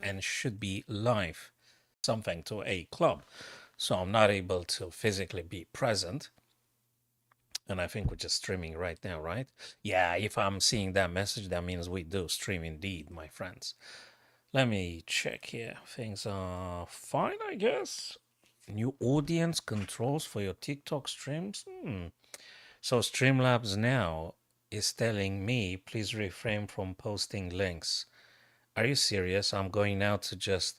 and should be live, something to a club. So I'm not able to physically be present. And I think we're just streaming right now, right? Yeah, if I'm seeing that message, that means we do stream indeed, my friends. Let me check here. Things are fine, I guess. New audience controls for your TikTok streams. So Streamlabs now is telling me, please refrain from posting links. Are you serious? I'm going now to just,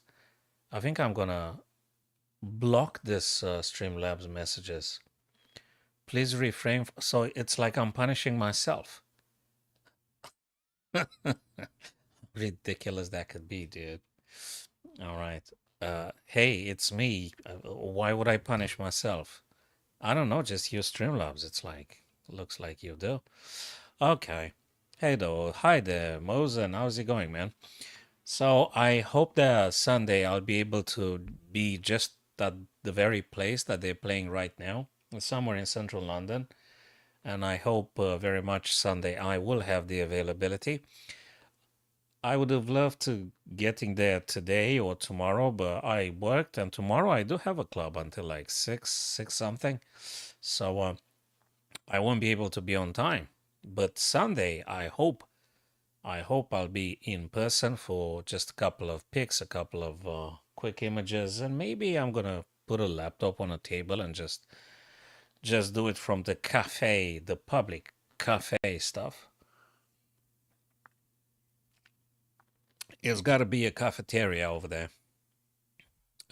I think I'm gonna block this Streamlabs messages. Please refrain. So it's like I'm punishing myself. Ridiculous that could be, dude. All right. Hey, it's me. Why would I punish myself? I don't know. Just use Streamlabs. It's like, looks like you do. Okay. Hey, though. Hi there, Mosen. How's it going, man? So I hope that Sunday I'll be able to be just at the very place that they're playing right now, somewhere in central London. And I hope very much Sunday I will have the availability. I would have loved to getting there today or tomorrow, but I worked, and tomorrow I do have a club until like six something. So I won't be able to be on time. But Sunday, I hope I'll be in person for just a couple of pics, a couple of quick images, and maybe I'm gonna put a laptop on a table and just do it from the cafe, the public cafe stuff. It's got to be a cafeteria over there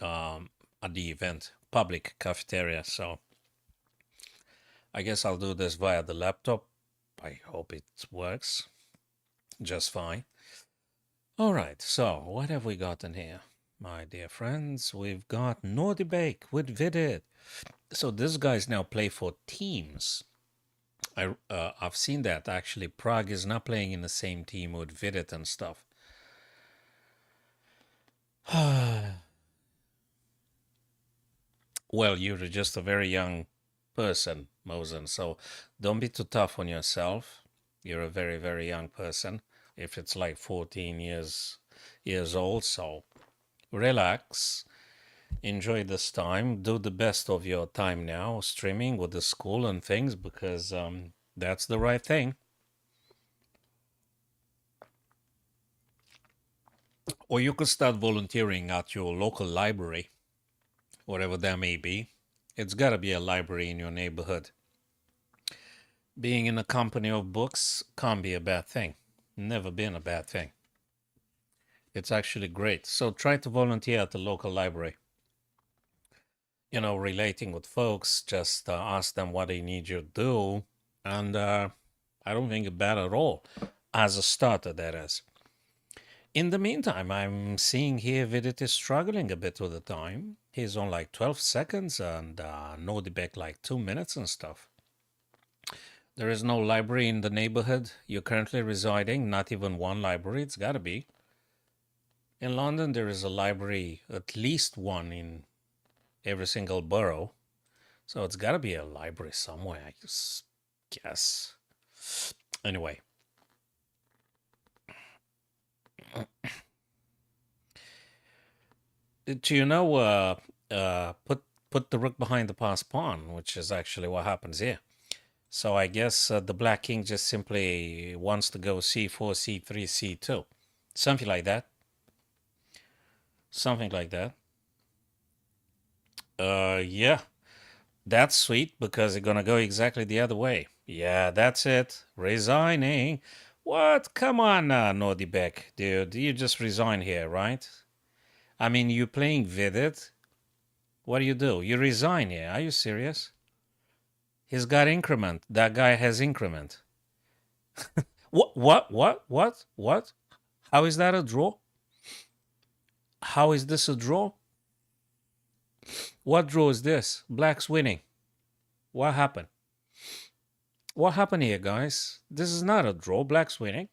at the event, public cafeteria. So I guess I'll do this via the laptop. I hope it works just fine. All right, so what have we got in here? My dear friends, we've got No Debate with Vidit. So this guy's now play for teams. I've seen that actually. Prague is not playing in the same team with Vidit and stuff. Well, you're just a very young person, Mosen, so don't be too tough on yourself. You're a very, very young person. If it's like 14 years old, so relax, enjoy this time, do the best of your time now, streaming with the school and things, because that's the right thing. Or you could start volunteering at your local library, whatever that may be. It's got to be a library in your neighborhood. Being in a company of books can't be a bad thing. Never been a bad thing. It's actually great. So try to volunteer at the local library. Relating with folks, just ask them what they need you to do. And I don't think it's bad at all. As a starter, that is. In the meantime, I'm seeing here Vidit is struggling a bit with the time. He's on like 12 seconds and no debate like 2 minutes and stuff. There is no library in the neighborhood you're currently residing, not even one library. It's got to be. In London, there is a library, at least one in every single borough. So it's got to be a library somewhere, I just guess. Anyway. Do you know, put the rook behind the passed pawn, which is actually what happens here. So I guess the black king just simply wants to go c4, c3, c2. Something like that. Something like that. Yeah. That's sweet because it's gonna go exactly the other way. Yeah, that's it. Resigning. What? Come on, Nordibek, dude. You just resign here, right? I mean, you playing Vidit. What do? You resign here. Are you serious? He's got increment. That guy has increment. What? How is that a draw? How is this a draw? What draw is this? Black's winning. What happened? What happened here, guys? This is not a draw. Black's winning.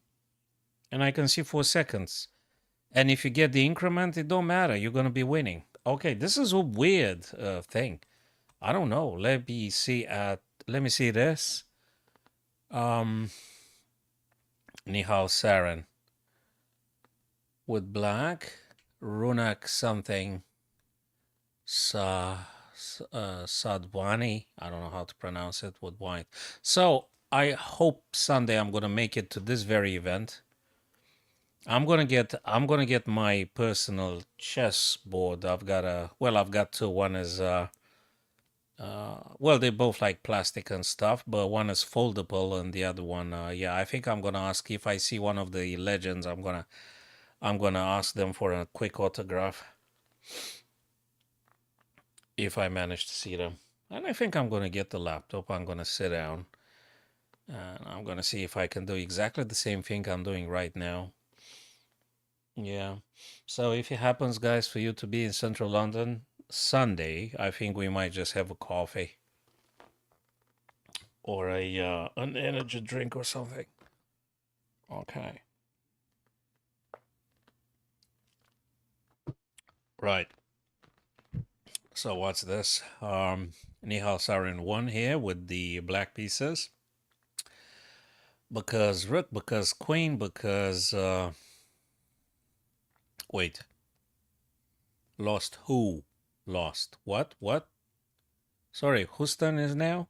And I can see 4 seconds. And if you get the increment, it don't matter. You're going to be winning. Okay, this is a weird thing. I don't know. Let me see this. Nihal Soren with black. Runak something. Sadwani. I don't know how to pronounce it with white. So I hope Sunday I'm gonna make it to this very event. I'm gonna get my personal chess board. I've got two. One is well, they both like plastic and stuff, but one is foldable and the other one, yeah, I think I'm gonna ask if I see one of the legends. I'm gonna ask them for a quick autograph if I manage to see them. And I think I'm gonna get the laptop. I'm gonna sit down and I'm gonna see if I can do exactly the same thing I'm doing right now. Yeah. So if it happens, guys, for you to be in central London Sunday, I think we might just have a coffee or a an energy drink or something. Okay. Right. So what's this? Nihal Soren 1 here with the black pieces. Because rook, because queen, because wait. Lost who? Lost. What? What? Sorry, whose turn is now?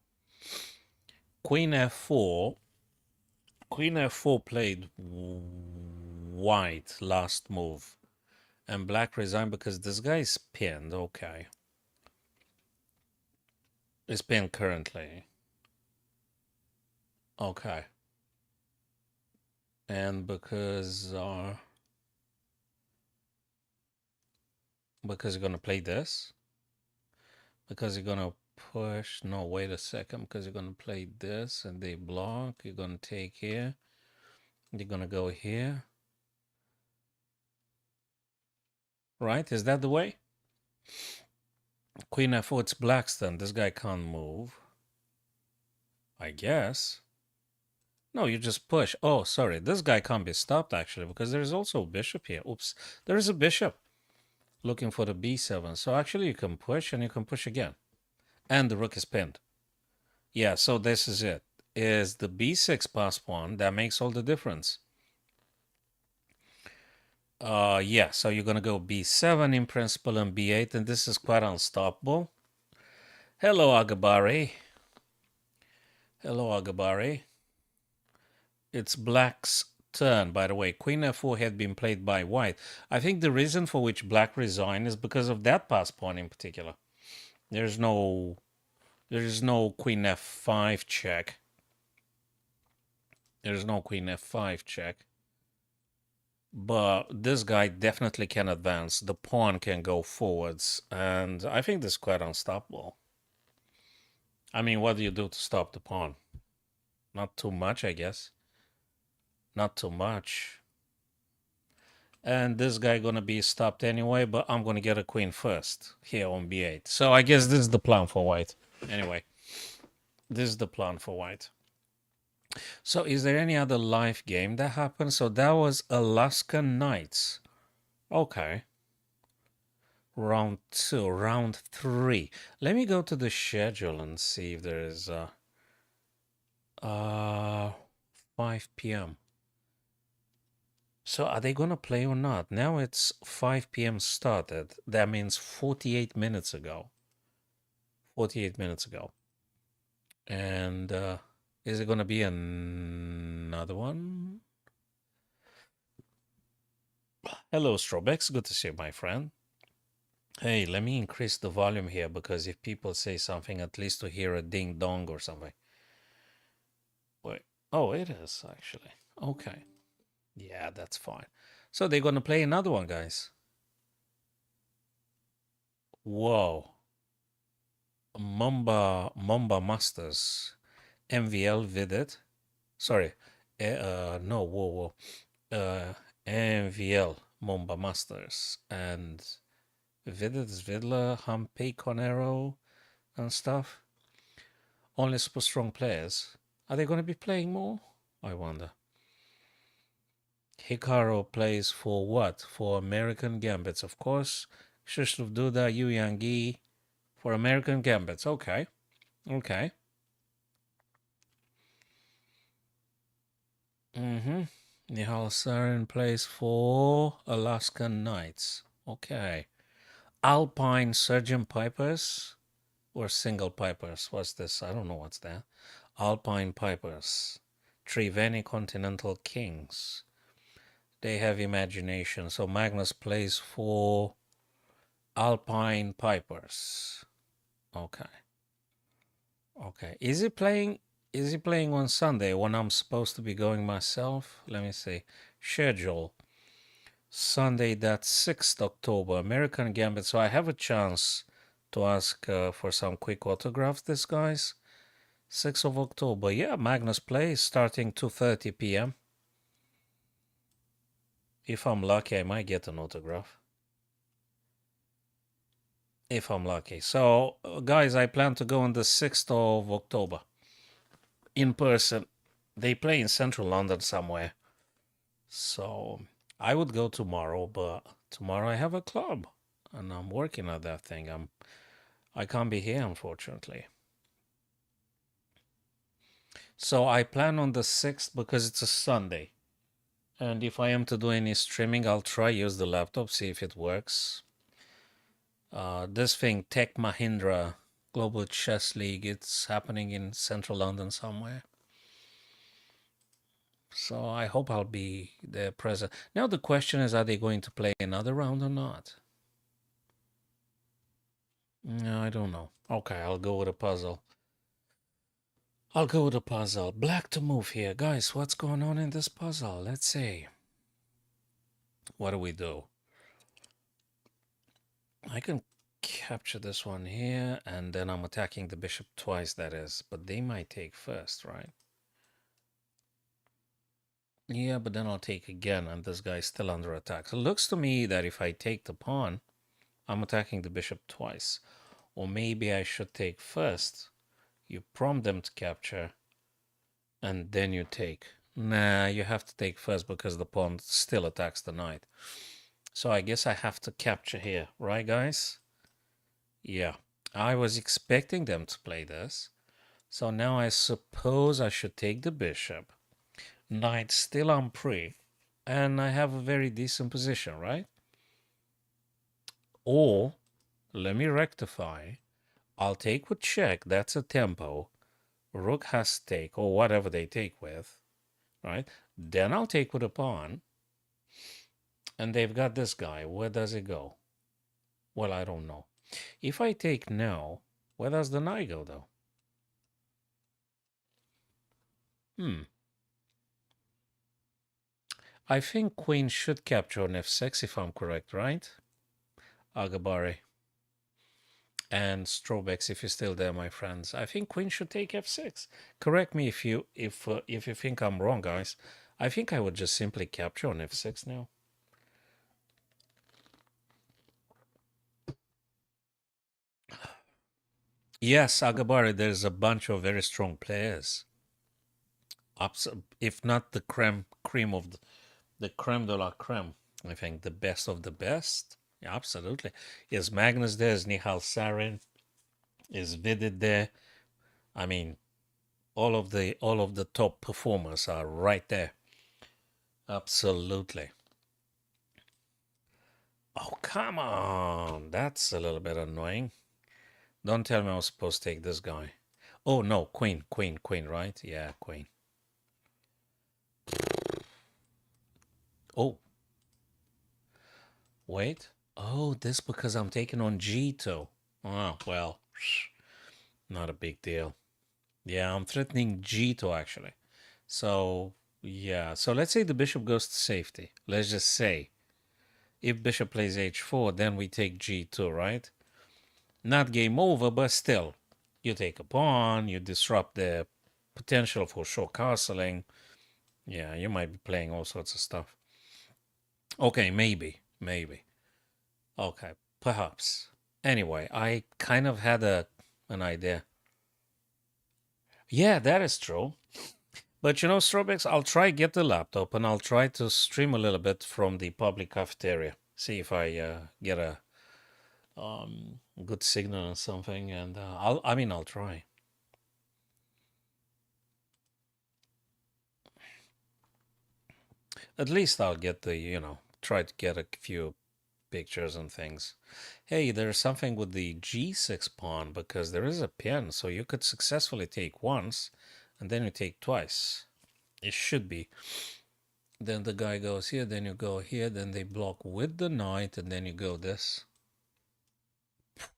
Queen f4. Queen f4 played white last move. And black resigned because this guy is pinned. Okay. Is pinned currently. Okay. And because you're gonna play this? Because you're gonna push. No, wait a second. Because you're gonna play this and they block. You're gonna take here. You're gonna go here. Right? Is that the way? Queen f4, it's black's turn. This guy can't move. I guess. No, you just push. Oh, sorry. This guy can't be stopped, actually, because there's also a bishop here. Oops. There is a bishop looking for the b7. So actually, you can push and you can push again. And the rook is pinned. Yeah, so this is it. Is the b6 past pawn that makes all the difference. Yeah, so you're going to go b7 in principle and b8, and this is quite unstoppable. Hello, Agabari. Hello, Agabari. It's black's turn, by the way. Queen f4 had been played by white. I think the reason for which black resigned is because of that pass pawn in particular. There is no queen f5 check. There's no queen f5 check. But this guy definitely can advance. The pawn can go forwards. And I think this is quite unstoppable. I mean, what do you do to stop the pawn? Not too much, I guess. Not too much. And this guy gonna be stopped anyway, but I'm gonna get a queen first here on b8. So I guess this is the plan for white. Anyway, this is the plan for white. So is there any other live game that happened? So that was Alaska Nights. Okay. Round 2, round 3. Let me go to the schedule and see if there is 5 p.m. So are they gonna play or not? Now it's 5 p.m. started. That means 48 minutes ago. 48 minutes ago. And is it gonna be another one? Hello, Strobex. Good to see you, my friend. Hey, let me increase the volume here because if people say something, at least to hear a ding dong or something. Wait. Oh, it is actually. Okay. Yeah, that's fine. So they're gonna play another one, guys. Whoa. Mamba Masters. MVL Vidit. Sorry. No, whoa. MVL Mamba Masters. And Vidit Vidler, Hampe Conero and stuff. Only super strong players. Are they going to be playing more? I wonder. Hikaru plays for what? For American Gambits, of course. Shishlov Duda, Yu Yangi for American Gambits. Okay. Okay. Nihal Sarin plays for Alaskan Knights. Okay. Alpine Surgeon Pipers or single pipers? What's this? I don't know what's that. Alpine Pipers. Triveni Continental Kings. They have imagination. So Magnus plays for Alpine Pipers. Okay. Okay. Is he playing on Sunday when I'm supposed to be going myself? Let me see. Schedule. Sunday, that's 6th October, American Gambit. So I have a chance to ask for some quick autographs, this guys. 6th of October. Yeah, Magnus plays starting 2:30 p.m. If I'm lucky, I might get an autograph. If I'm lucky. So, guys, I plan to go on the 6th of October in person. They play in central London somewhere. So, I would go tomorrow, but tomorrow I have a club and I'm working at that thing. I can't be here, unfortunately. So I plan on the 6th because it's a Sunday. And if I am to do any streaming, I'll try use the laptop, see if it works. This thing, Tech Mahindra Global Chess League, it's happening in central London somewhere. So I hope I'll be there present. Now the question is, are they going to play another round or not? No, I don't know. Okay, I'll go with a puzzle. I'll go with a puzzle. Black to move here. Guys, what's going on in this puzzle? Let's see. What do we do? I can capture this one here, and then I'm attacking the bishop twice, that is. But they might take first, right? Yeah, but then I'll take again, and this guy's still under attack. So it looks to me that if I take the pawn, I'm attacking the bishop twice. Or maybe I should take first. You prompt them to capture, and then you take. Nah, you have to take first because the pawn still attacks the knight. So I guess I have to capture here, right, guys? Yeah, I was expecting them to play this. So now I suppose I should take the bishop. Knight still on pre. And I have a very decent position, right? Or, let me rectify. I'll take with check. That's a tempo. Rook has take, or whatever they take with, right? Then I'll take with a pawn. And they've got this guy. Where does it go? Well, I don't know. If I take now, where does the knight go, though? Hmm. I think queen should capture on f6 if I'm correct, right? Agabari and Strobex, if you're still there, my friends. I think queen should take f6. Correct me if you think I'm wrong, guys. I think I would just simply capture on f6 now. Yes, Agabari, there's a bunch of very strong players. If not the cream of the creme de la creme. I think the best of the best. Yeah, absolutely. Is Magnus there? Is Nihal Sarin? Is Vidit there? I mean, all of the top performers are right there. Absolutely. Oh, come on. That's a little bit annoying. Don't tell me I was supposed to take this guy. Oh, no. Queen, queen, queen, right? Yeah, queen. Oh, wait. Oh, this because I'm taking on G2. Oh, well, not a big deal. Yeah, I'm threatening G2 actually. So, yeah. So let's say the bishop goes to safety. Let's just say if bishop plays h4, then we take g2, right? Not game over, but still, you take a pawn, you disrupt the potential for short castling. Yeah, you might be playing all sorts of stuff. Okay, maybe. Okay, perhaps. Anyway, I kind of had an idea. Yeah, that is true. But you know, Strobex, I'll try get the laptop and I'll try to stream a little bit from the public cafeteria. See if I get a good signal or something, and I'll try. At least I'll get the try to get a few pictures and things. Hey, there's something with the g6 pawn because there is a pin, so you could successfully take once and then you take twice. It should be. Then the guy goes here, then you go here, then they block with the knight, and then you go this.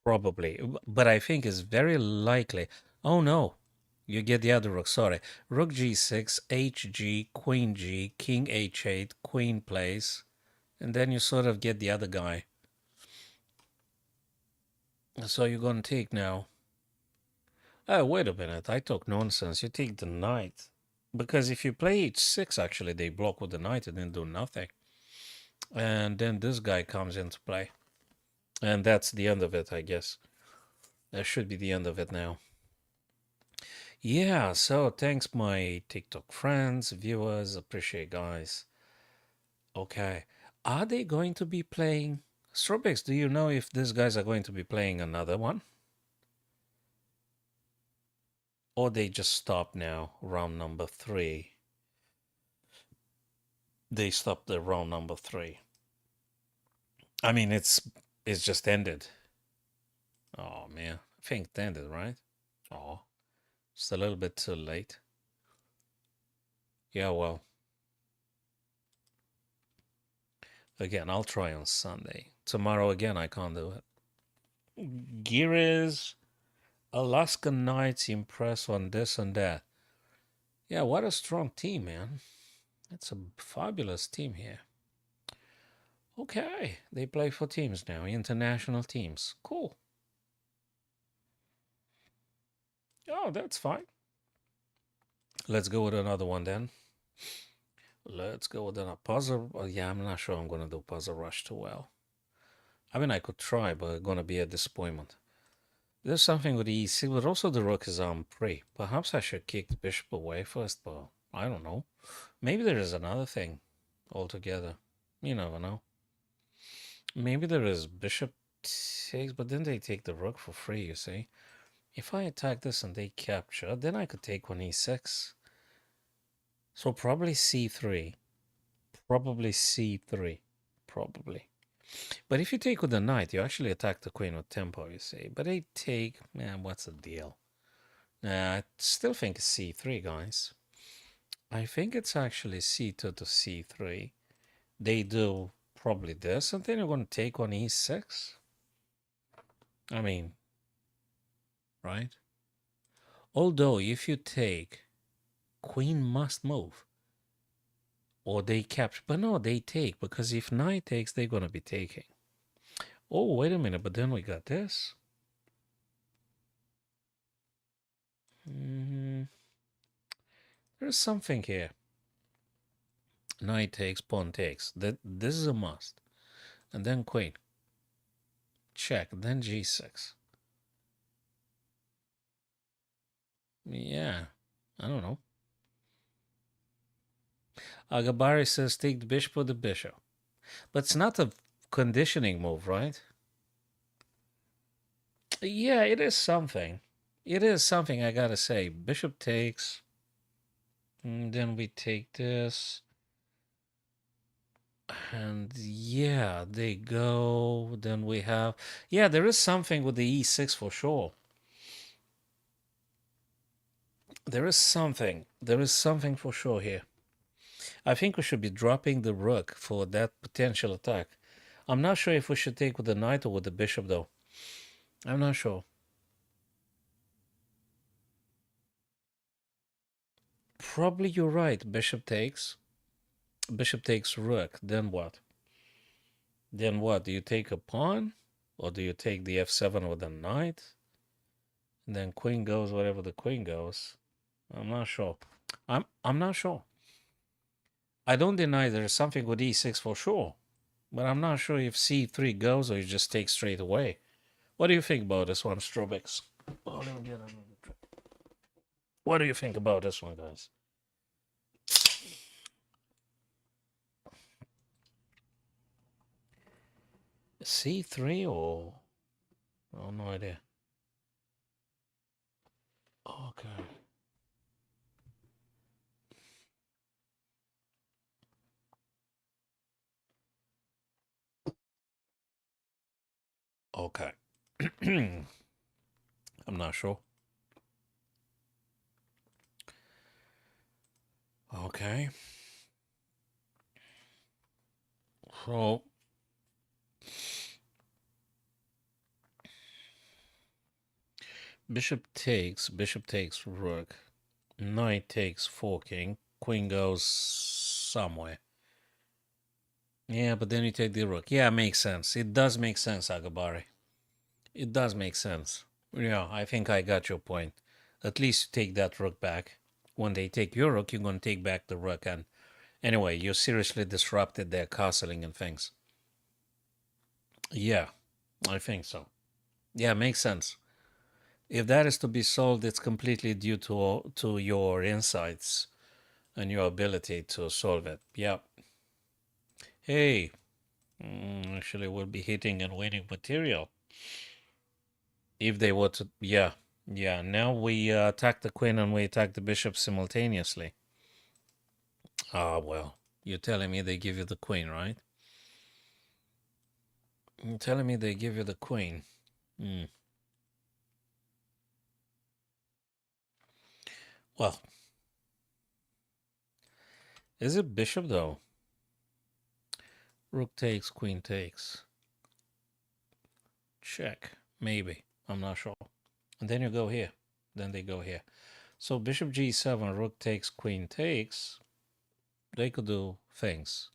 Probably. But I think it's very likely. Oh no. You get the other rook, sorry. Rook g6, hg, queen g, king h8, queen plays, and then you sort of get the other guy. So you're going to take now. Oh, wait a minute. I talk nonsense. You take the knight. Because if you play h6, actually, they block with the knight and then do nothing. And then this guy comes into play. And that's the end of it, I guess. That should be the end of it now. Yeah, so thanks my TikTok friends, viewers, appreciate guys. Okay. Are they going to be playing Strawbix? Do you know if these guys are going to be playing another one? Or they just stop now, round number 3? They stopped the round number 3. I mean, it's just ended. Oh man, I think it ended, right? Oh, it's a little bit too late. Yeah, well, again, I'll try on Sunday. Tomorrow again, I can't do it. Gears, Alaska Knights impress on this and that. Yeah, what a strong team, man. It's a fabulous team here. Okay, they play for teams now, international teams. Cool. Oh, that's fine. Let's go with another one then. Let's go with a puzzle. Oh, yeah, I'm not sure I'm going to do puzzle rush too well. I mean, I could try, but it's going to be a disappointment. There's something with the e6, but also the rook is on prey. Perhaps I should kick the bishop away first, but I don't know. Maybe there is another thing altogether. You never know. Maybe there is bishop takes, but then they take the rook for free, you see. If I attack this and they capture, then I could take on e6. So probably c3. Probably c3. Probably. But if you take with the knight, you actually attack the queen with tempo, you see. But they take, man, what's the deal? I still think it's c3, guys. I think it's actually c2 to c3. They do probably this, and then you're going to take on e6. I mean, right? Although, if you take, queen must move. Or they capture. But no, they take, because if knight takes, they're going to be taking. Oh, wait a minute, but then we got this. There's something here. Knight takes, pawn takes. This is a must. And then queen. Check, then g6. Yeah, I don't know. Agabari says take the bishop or the bishop. But it's not a conditioning move, right? Yeah, it is something. It is something, I gotta say. Bishop takes. And then we take this. And yeah, they go. Then we have. Yeah, there is something with the e6 for sure. There is something. There is something for sure here. I think we should be dropping the rook for that potential attack. I'm not sure if we should take with the knight or with the bishop, though. I'm not sure. Probably you're right. Bishop takes. Bishop takes rook. Then what? Then what? Do you take a pawn? Or do you take the f7 with the knight? And then queen goes wherever the queen goes. I'm not sure. I'm not sure. I don't deny there's something with e6 for sure. But I'm not sure if c3 goes or you just take straight away. What do you think about this one, Strobix? Oh, let me get another drink. What do you think about this one, guys? C3 or... Oh, no idea. Okay. Okay. I'm not sure. Okay. So bishop takes rook, knight takes forking, queen goes somewhere. Yeah, but then you take the rook. Yeah, makes sense. It does make sense, Agabari. It does make sense. Yeah, I think I got your point. At least take that rook back. When they take your rook, you're going to take back the rook. And anyway, you seriously disrupted their castling and things. Yeah, I think so. Yeah, makes sense. If that is to be solved, it's completely due to your insights and your ability to solve it. Yeah. Hey, actually, we'll be hitting and winning material if they were to. Yeah, yeah. Now we attack the queen and we attack the bishop simultaneously. Ah, well, you're telling me they give you the queen, right? You're telling me they give you the queen. Hmm. Well, is it bishop though? Rook takes, queen takes. Check. Maybe. I'm not sure. And then you go here. Then they go here. So bishop g7, rook takes, queen takes. They could do things.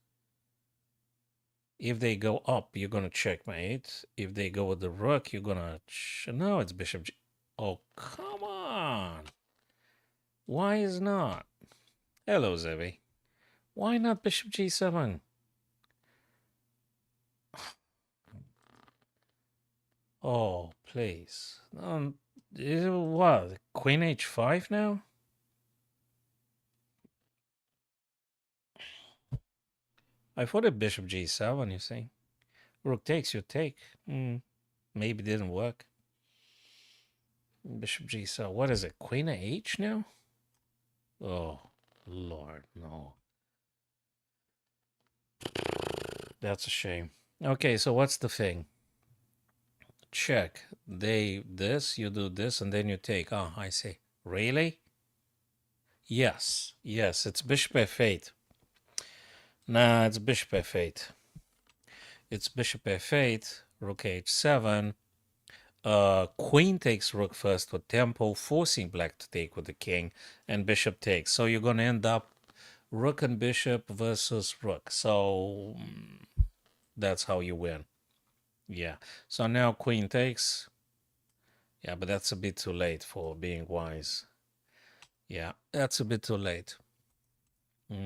If they go up, you're gonna checkmate. If they go with the rook, you're gonna. No, it's bishop g. Oh, come on. Why is not? Hello, Zevi. Why not bishop g7? Oh, please. Is it what? Queen h5 now? I thought it bishop g7, you see. Rook takes, you take. Maybe didn't work. Bishop g7. What is it? Queen h now? Oh, Lord, no. That's a shame. Okay, so what's the thing? Check. You do this, and then you take. Oh, I see. Really? Yes, yes, it's bishop f8. Nah, it's bishop f8. It's bishop f8, rook h7. Queen takes rook first with tempo, forcing black to take with the king, and bishop takes. So you're going to end up rook and bishop versus rook. So that's how you win. Yeah. So now queen takes. Yeah, but that's a bit too late for being wise. Yeah, that's a bit too late.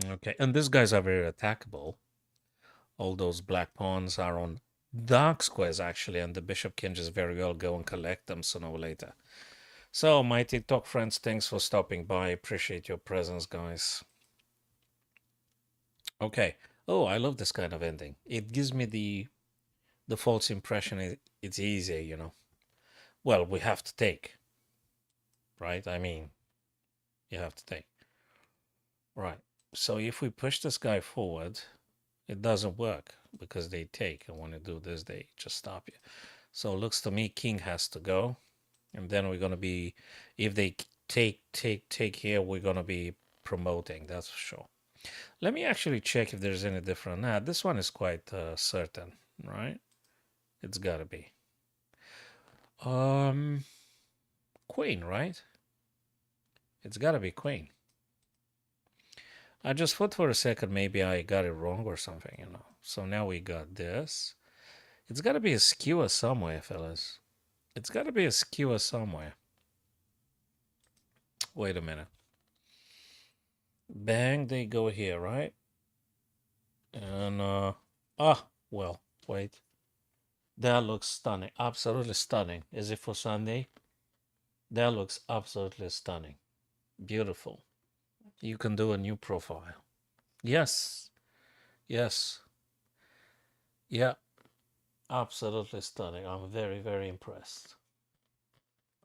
Okay, and these guys are very attackable. All those black pawns are on dark squares, actually, and the bishop can just very well go and collect them sooner or later. So, my TikTok friends, thanks for stopping by. Appreciate your presence, guys. Okay. Oh, I love this kind of ending. It gives me the false impression it's easier, you know. Well, we have to take, right? I mean, you have to take. Right. So if we push this guy forward, it doesn't work because they take. And when you do this, they just stop you. So it looks to me king has to go. And then we're going to be, if they take here, we're going to be promoting. That's for sure. Let me actually check if there's any different. Nah, this one is quite certain, right? It's got to be. Queen, right? It's got to be queen. I just thought for a second maybe I got it wrong or something, you know. So now we got this. It's got to be a skewer somewhere, fellas. It's got to be a skewer somewhere. Wait a minute. Bang, they go here, right? And, well, wait. That looks stunning. Absolutely stunning. Is it for Sunday? That looks absolutely stunning. Beautiful. You can do a new profile. Yes. Yes. Yeah. Absolutely stunning. I'm very, very impressed.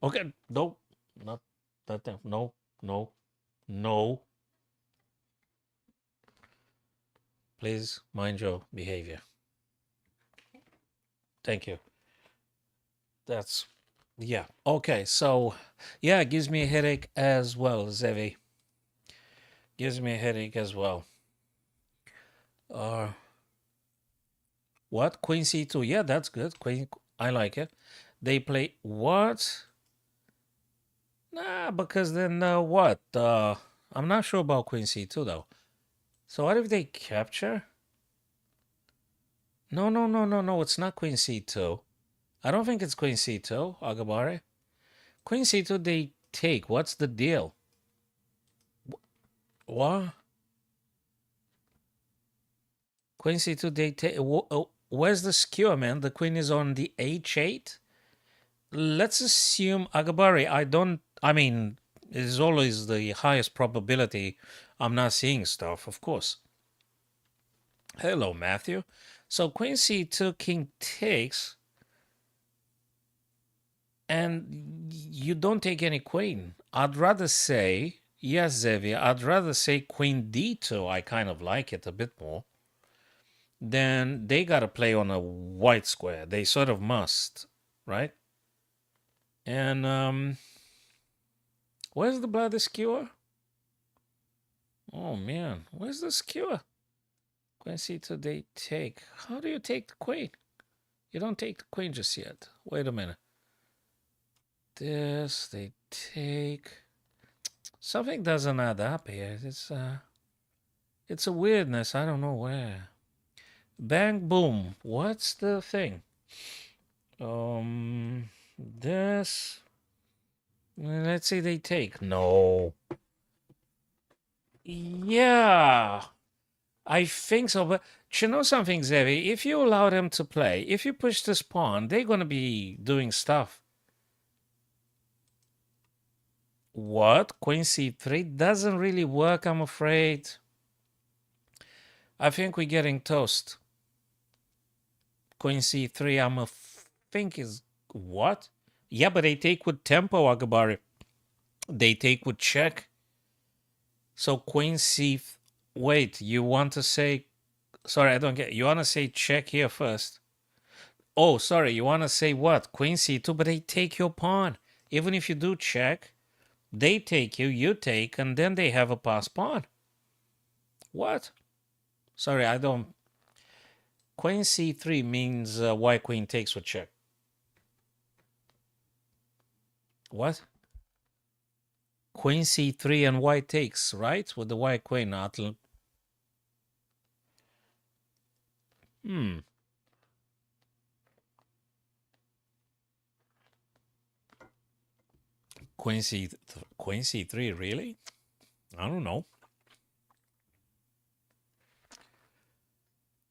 Okay. No. Not that thing. No. No. No. Please mind your behavior. Thank you. That's yeah. Okay, so yeah, it gives me a headache as well, Zevi. Gives me a headache as well. Uh what? Queen C2. Yeah, that's good. Queen I like it. They play what? Nah, because then what? I'm not sure about Queen C2 though. So what if they capture? No, no, no, no, no. It's not Queen C2. I don't think it's Queen C2, Agabari. Queen C2 they take. What's the deal? What? Queen C2 they take. Where's the skewer, man? The queen is on the H8. Let's assume Agabari. I don't. I mean, it's always the highest probability I'm not seeing stuff, of course. Hello, Matthew. So Queen C2, King takes, and you don't take any queen. I'd rather say, yes, Xavier, I'd rather say Queen D2. I kind of like it a bit more. Then they got to play on a white square. They sort of must, right? And where's the bloody skewer? Oh man, where's the skewer? Queen C2, they take. How do you take the queen? You don't take the queen just yet. Wait a minute. This, they take. Something doesn't add up here. It's a weirdness. I don't know where. Bang boom. What's the thing? This. Let's say they take. No. Yeah, I think so. But you know something, Zevi? If you allow them to play, if you push this pawn, they're gonna be doing stuff. What? Queen C3 doesn't really work, I'm afraid. I think we're getting toast. Queen C3, think is what? Yeah, but they take with tempo, Agabari. They take with check. So Queen C. Wait, you want to say? Sorry, I don't get. You want to say check here first? Oh, sorry. You want to say what? Queen C2, but they take your pawn. Even if you do check, they take you, you take, and then they have a pass pawn. What? Sorry, I don't. Queen C3 means white queen takes with check. What? Queen C3 and white takes, right? With the white queen, Atl. Hmm. Queen C3, really? I don't know.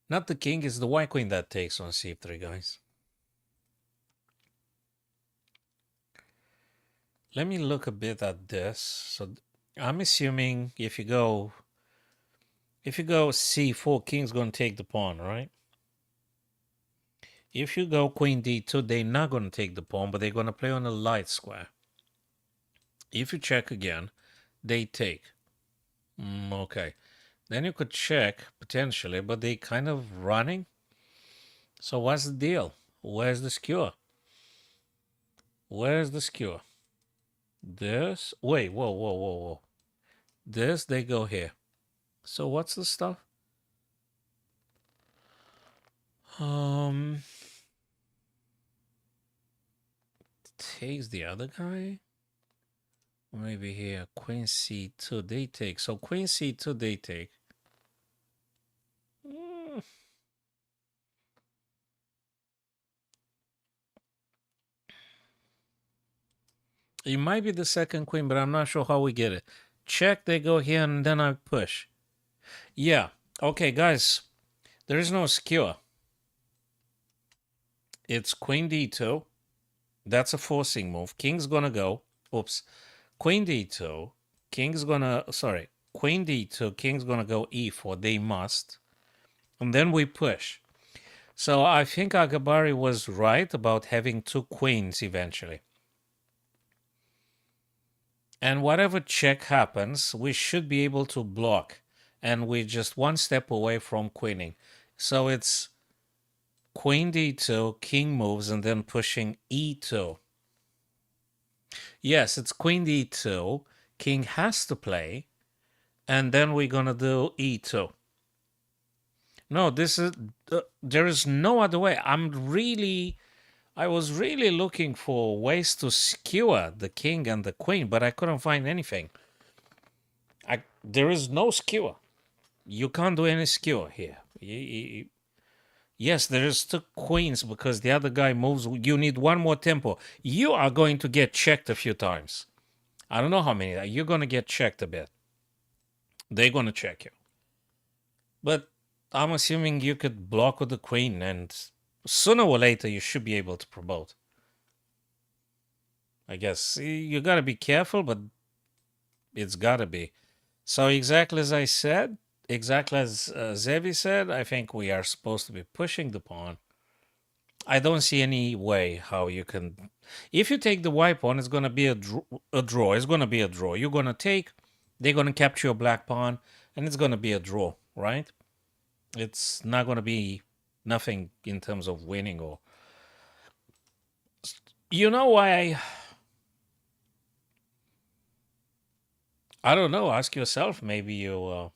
Not the king, it's the white queen that takes on C3, guys. Let me look a bit at this. So I'm assuming if you go C4, king's gonna take the pawn, right? If you go queen D2, they're not gonna take the pawn, but they're gonna play on a light square. If you check again, they take. Okay. Then you could check potentially, but they kind of running. So what's the deal? Where's the skewer? Where's the skewer? This. Wait, whoa, whoa, whoa, whoa. This, they go here. So what's the stuff? Takes the other guy? Or maybe here, queen C2, they take. So queen C2, they take. Mm. It might be the second queen, but I'm not sure how we get it. Check, they go here, and then I push. Yeah. Okay, guys. There is no skewer. It's queen D2. That's a forcing move. King's gonna go. Oops. Queen D2. King's gonna. Sorry. Queen D2. King's gonna go E4. They must. And then we push. So I think Agabari was right about having two queens eventually. And whatever check happens, we should be able to block. And we're just one step away from queening. So it's queen d2, king moves, and then pushing e2. Yes, it's queen d2. King has to play, and then we're gonna do e2. No, this is there is no other way. I was really looking for ways to skewer the king and the queen, but I couldn't find anything. There is no skewer. You can't do any skewer here. Yes, there is two queens because the other guy moves. You need one more tempo. You are going to get checked a few times. I don't know how many. You're going to get checked a bit. They're going to check you. But I'm assuming you could block with the queen, and sooner or later you should be able to promote. I guess you got to be careful, but it's got to be. So exactly as I said, exactly as Zevi said, I think we are supposed to be pushing the pawn. I don't see any way how you can. If you take the white pawn, it's going to be a draw. It's going to be a draw. You're going to take, they're going to capture your black pawn, and it's going to be a draw, right? It's not going to be nothing in terms of winning or. You know why I don't know. Ask yourself. Maybe you're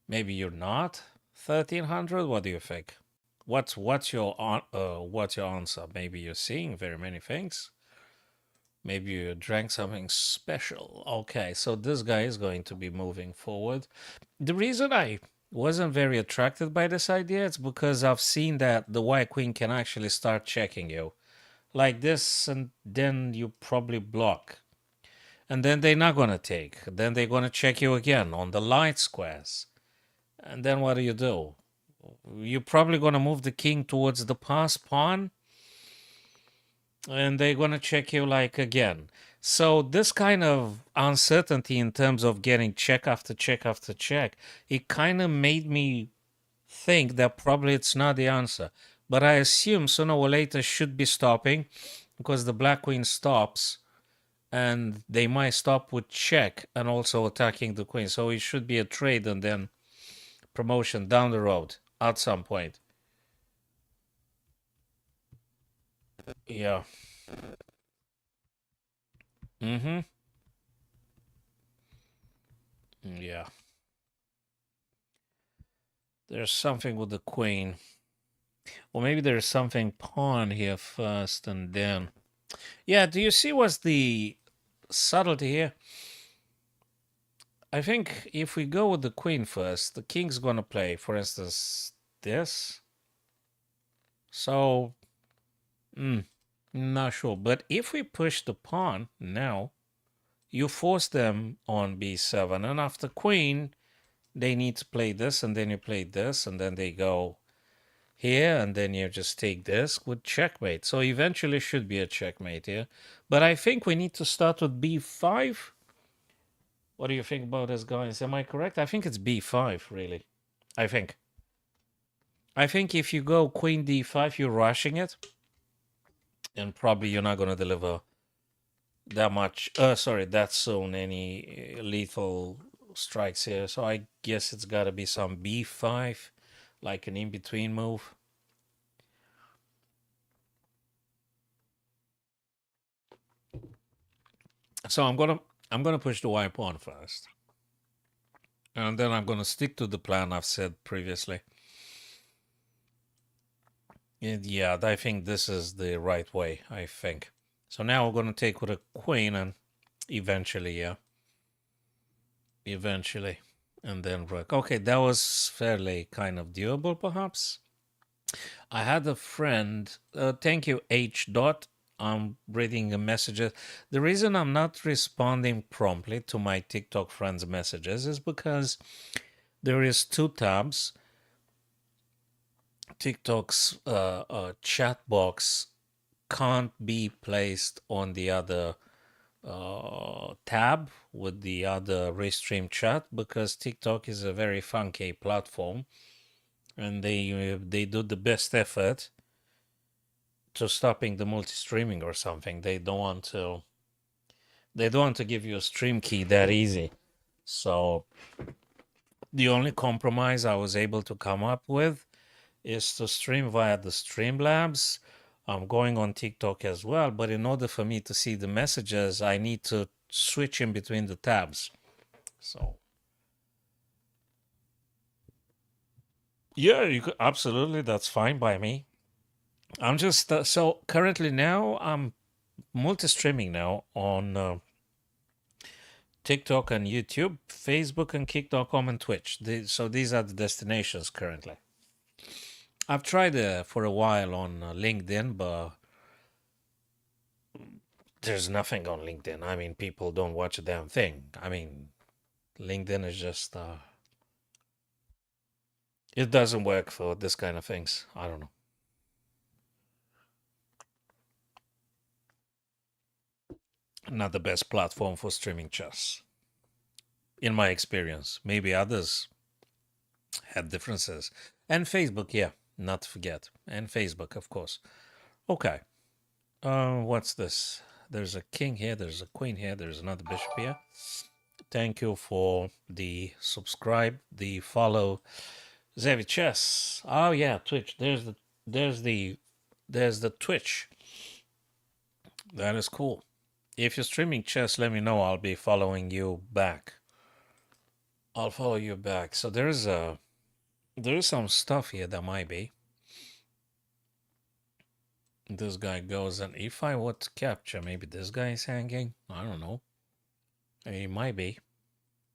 not 1300. What do you think? What's your answer? Maybe you're seeing very many things. Maybe you drank something special. Okay, so this guy is going to be moving forward. The reason I wasn't very attracted by this idea is because I've seen that the white queen can actually start checking you like this, and then you probably block. And then they're not going to take. Then they're going to check you again on the light squares. And then what do? You're probably going to move the king towards the pass pawn, and they're going to check you like again. So this kind of uncertainty in terms of getting check after check after check, it kind of made me think that probably it's not the answer. But I assume sooner or later should be stopping because the black queen stops, and they might stop with check and also attacking the queen. So it should be a trade and then promotion down the road at some point. Yeah. Mm-hmm. Yeah. There's something with the queen. Or maybe there's something pawn here first and then. Yeah, do you see what's the subtlety here? I think if we go with the queen first, the king's gonna play, for instance, this. So, not sure. But if we push the pawn now, you force them on b7, and after queen, they need to play this, and then you play this, and then they go here, and then you just take this with checkmate. So eventually should be a checkmate here. But I think we need to start with b5. What do you think about this, guys? Am I correct? I think it's b5, really. I think. I think if you go queen d5, you're rushing it. And probably you're not going to deliver that much. Sorry, that soon any lethal strikes here. So I guess it's got to be some b5, like an in-between move. So I'm gonna push the white pawn first, and then I'm gonna stick to the plan I've said previously. And yeah, I think this is the right way. I think. So now we're gonna take with a queen, and eventually, yeah, eventually, and then rook. Okay, that was fairly kind of doable, perhaps. I had a friend. Thank you, H. Dot. I'm reading the messages. The reason I'm not responding promptly to my TikTok friends' messages is because there is two tabs. TikTok's chat box can't be placed on the other tab with the other restream chat because TikTok is a very funky platform, and they do the best effort to stopping the multi-streaming or something. They don't want to give you a stream key that easy. So the only compromise I was able to come up with is to stream via the Streamlabs. I'm going on TikTok as well, but in order for me to see the messages, I need to switch in between the tabs. So yeah, you could absolutely. That's fine by me. I'm just so currently now I'm multi-streaming now on TikTok and YouTube, Facebook and Kick.com and Twitch. So these are the destinations currently. I've tried for a while on LinkedIn, but there's nothing on LinkedIn. I mean, people don't watch a damn thing. I mean, LinkedIn is just it doesn't work for this kind of things. I don't know. Not the best platform for streaming chess, in my experience. Maybe others had differences. And Facebook, yeah, not to forget. And Facebook, of course. Okay. What's this? There's a king here, there's a queen here, there's another bishop here. Thank you for the subscribe, the follow. Zevi Chess. Oh yeah, Twitch. There's the there's the Twitch. That is cool. If you're streaming chess, let me know. I'll be following you back. I'll follow you back. So there's some stuff here that might be. This guy goes, and if I were to capture, maybe this guy is hanging. I don't know. He might be.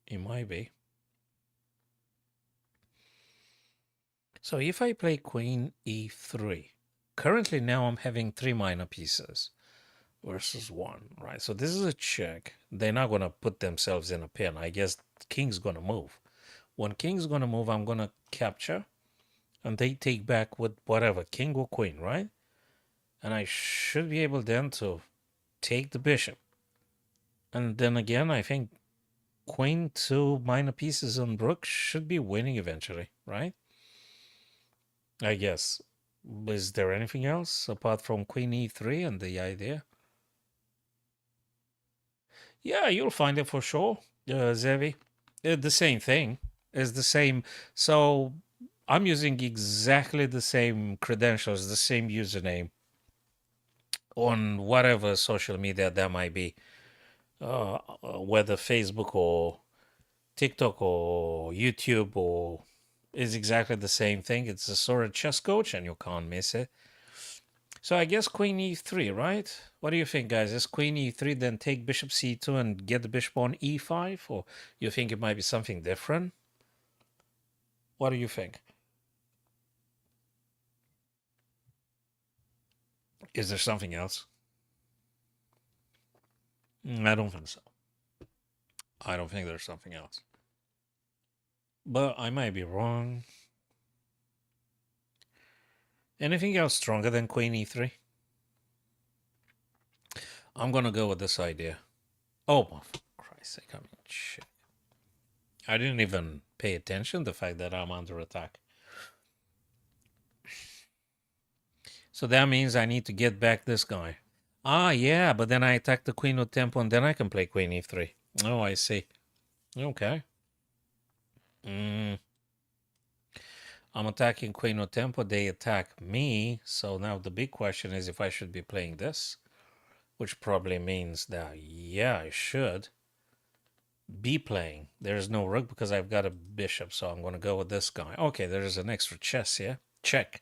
He might be. So if I play Queen E3, currently now I'm having 3 minor pieces versus 1, right? So this is a check. They're not going to put themselves in a pin. I guess King's going to move. When King's going to move, I'm going to capture, and they take back with whatever, King or Queen, right? And I should be able then to take the bishop. And then again, I think Queen 2 minor pieces on Rook should be winning eventually, right? I guess. Is there anything else apart from Queen E3 and the idea? Yeah, you'll find it for sure, Zevi. The same thing. Is the same. So I'm using exactly the same credentials, the same username on whatever social media that might be, whether Facebook or TikTok or YouTube or is exactly the same thing. It's a Soren chess coach, and you can't miss it. So I guess Queen E3, right? What do you think, guys? Is Queen E3 then take Bishop C2 and get the bishop on E5, or you think it might be something different? What do you think? Is there something else? I don't think so. I don't think there's something else. But I might be wrong. Anything else stronger than Queen E3? I'm gonna go with this idea. Oh, for Christ's sake, I mean, shit. I didn't even pay attention to the fact that I'm under attack. So that means I need to get back this guy. Ah, yeah, but then I attack the Queen of Temple and then I can play Queen E3. Oh, I see. Okay. Mm, I'm attacking Queen of Temple. They attack me. So now the big question is if I should be playing this, which probably means that, yeah, I should be playing. There's no rook because I've got a bishop, so I'm going to go with this guy. Okay, there's an extra chess here. Check.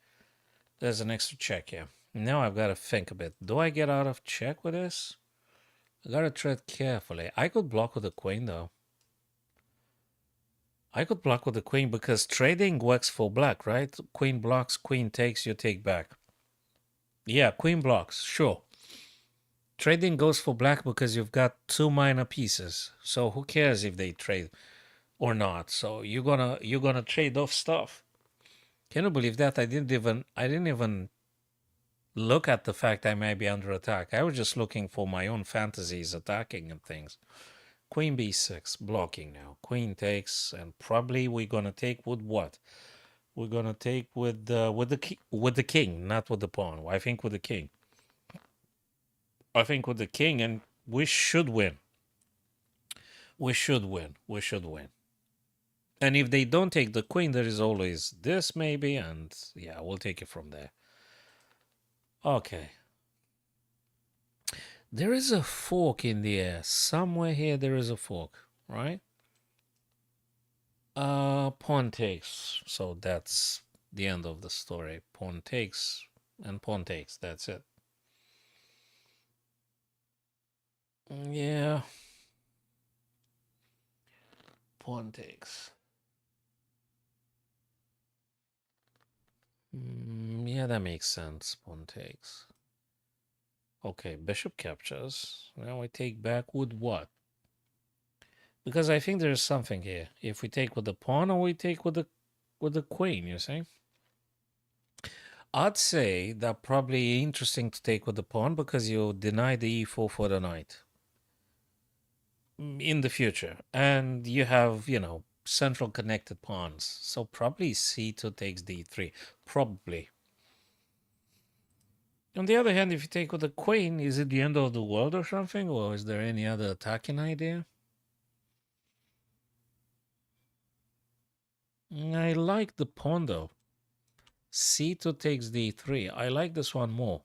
There's an extra check here. Now I've got to think a bit. Do I get out of check with this? I got to tread carefully. I could block with the queen, though. I could block with the queen because trading works for black, right? Queen blocks, queen takes, you take back. Yeah, queen blocks, sure. Trading goes for black because you've got 2 minor pieces. So who cares if they trade or not? So you're gonna trade off stuff. Can you believe that? I didn't even look at the fact I may be under attack. I was just looking for my own fantasies attacking and things. Queen b6 blocking now. Queen takes, and probably we're gonna take with what? We're gonna take with the king, not with the pawn. I think with the king. I think with the king, and we should win. We should win. We should win. And if they don't take the queen, there is always this maybe, and yeah, we'll take it from there. Okay. There is a fork in the air. Somewhere here there is a fork, right? Pawn takes. So that's the end of the story. Pawn takes and pawn takes. That's it. Yeah, pawn takes. Yeah, that makes sense. Pawn takes. Okay, bishop captures. Now we take back with what? Because I think there's something here. If we take with the pawn or we take with the queen, you see? I'd say that probably interesting to take with the pawn because you deny the e4 for the knight in the future. And you have, central connected pawns. So probably c2 takes d3. Probably. On the other hand, if you take with the queen, is it the end of the world or something? Or is there any other attacking idea? I like the pawn though. c2 takes d3. I like this one more.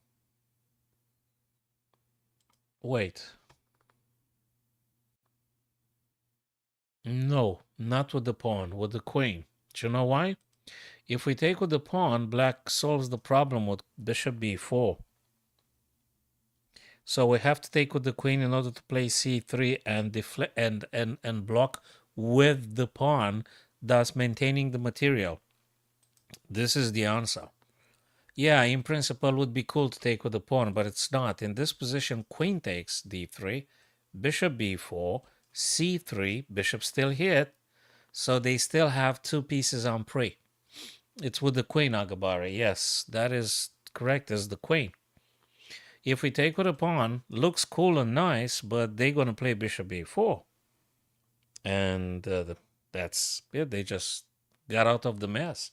Wait. No, not with the pawn, with the queen. Do you know why? If we take with the pawn, black solves the problem with bishop b4. So we have to take with the queen in order to play c3 and deflect and block with the pawn, thus maintaining the material. This is the answer. Yeah, in principle would be cool to take with the pawn, but it's not. In this position, queen takes d3, bishop b4, c3, bishop still hit, so they still have two pieces on pre. It's with the queen, Agabari. Yes, that is correct, as the queen. If we take with a pawn, looks cool and nice, but they're going to play bishop b4. And that's it. They just got out of the mess.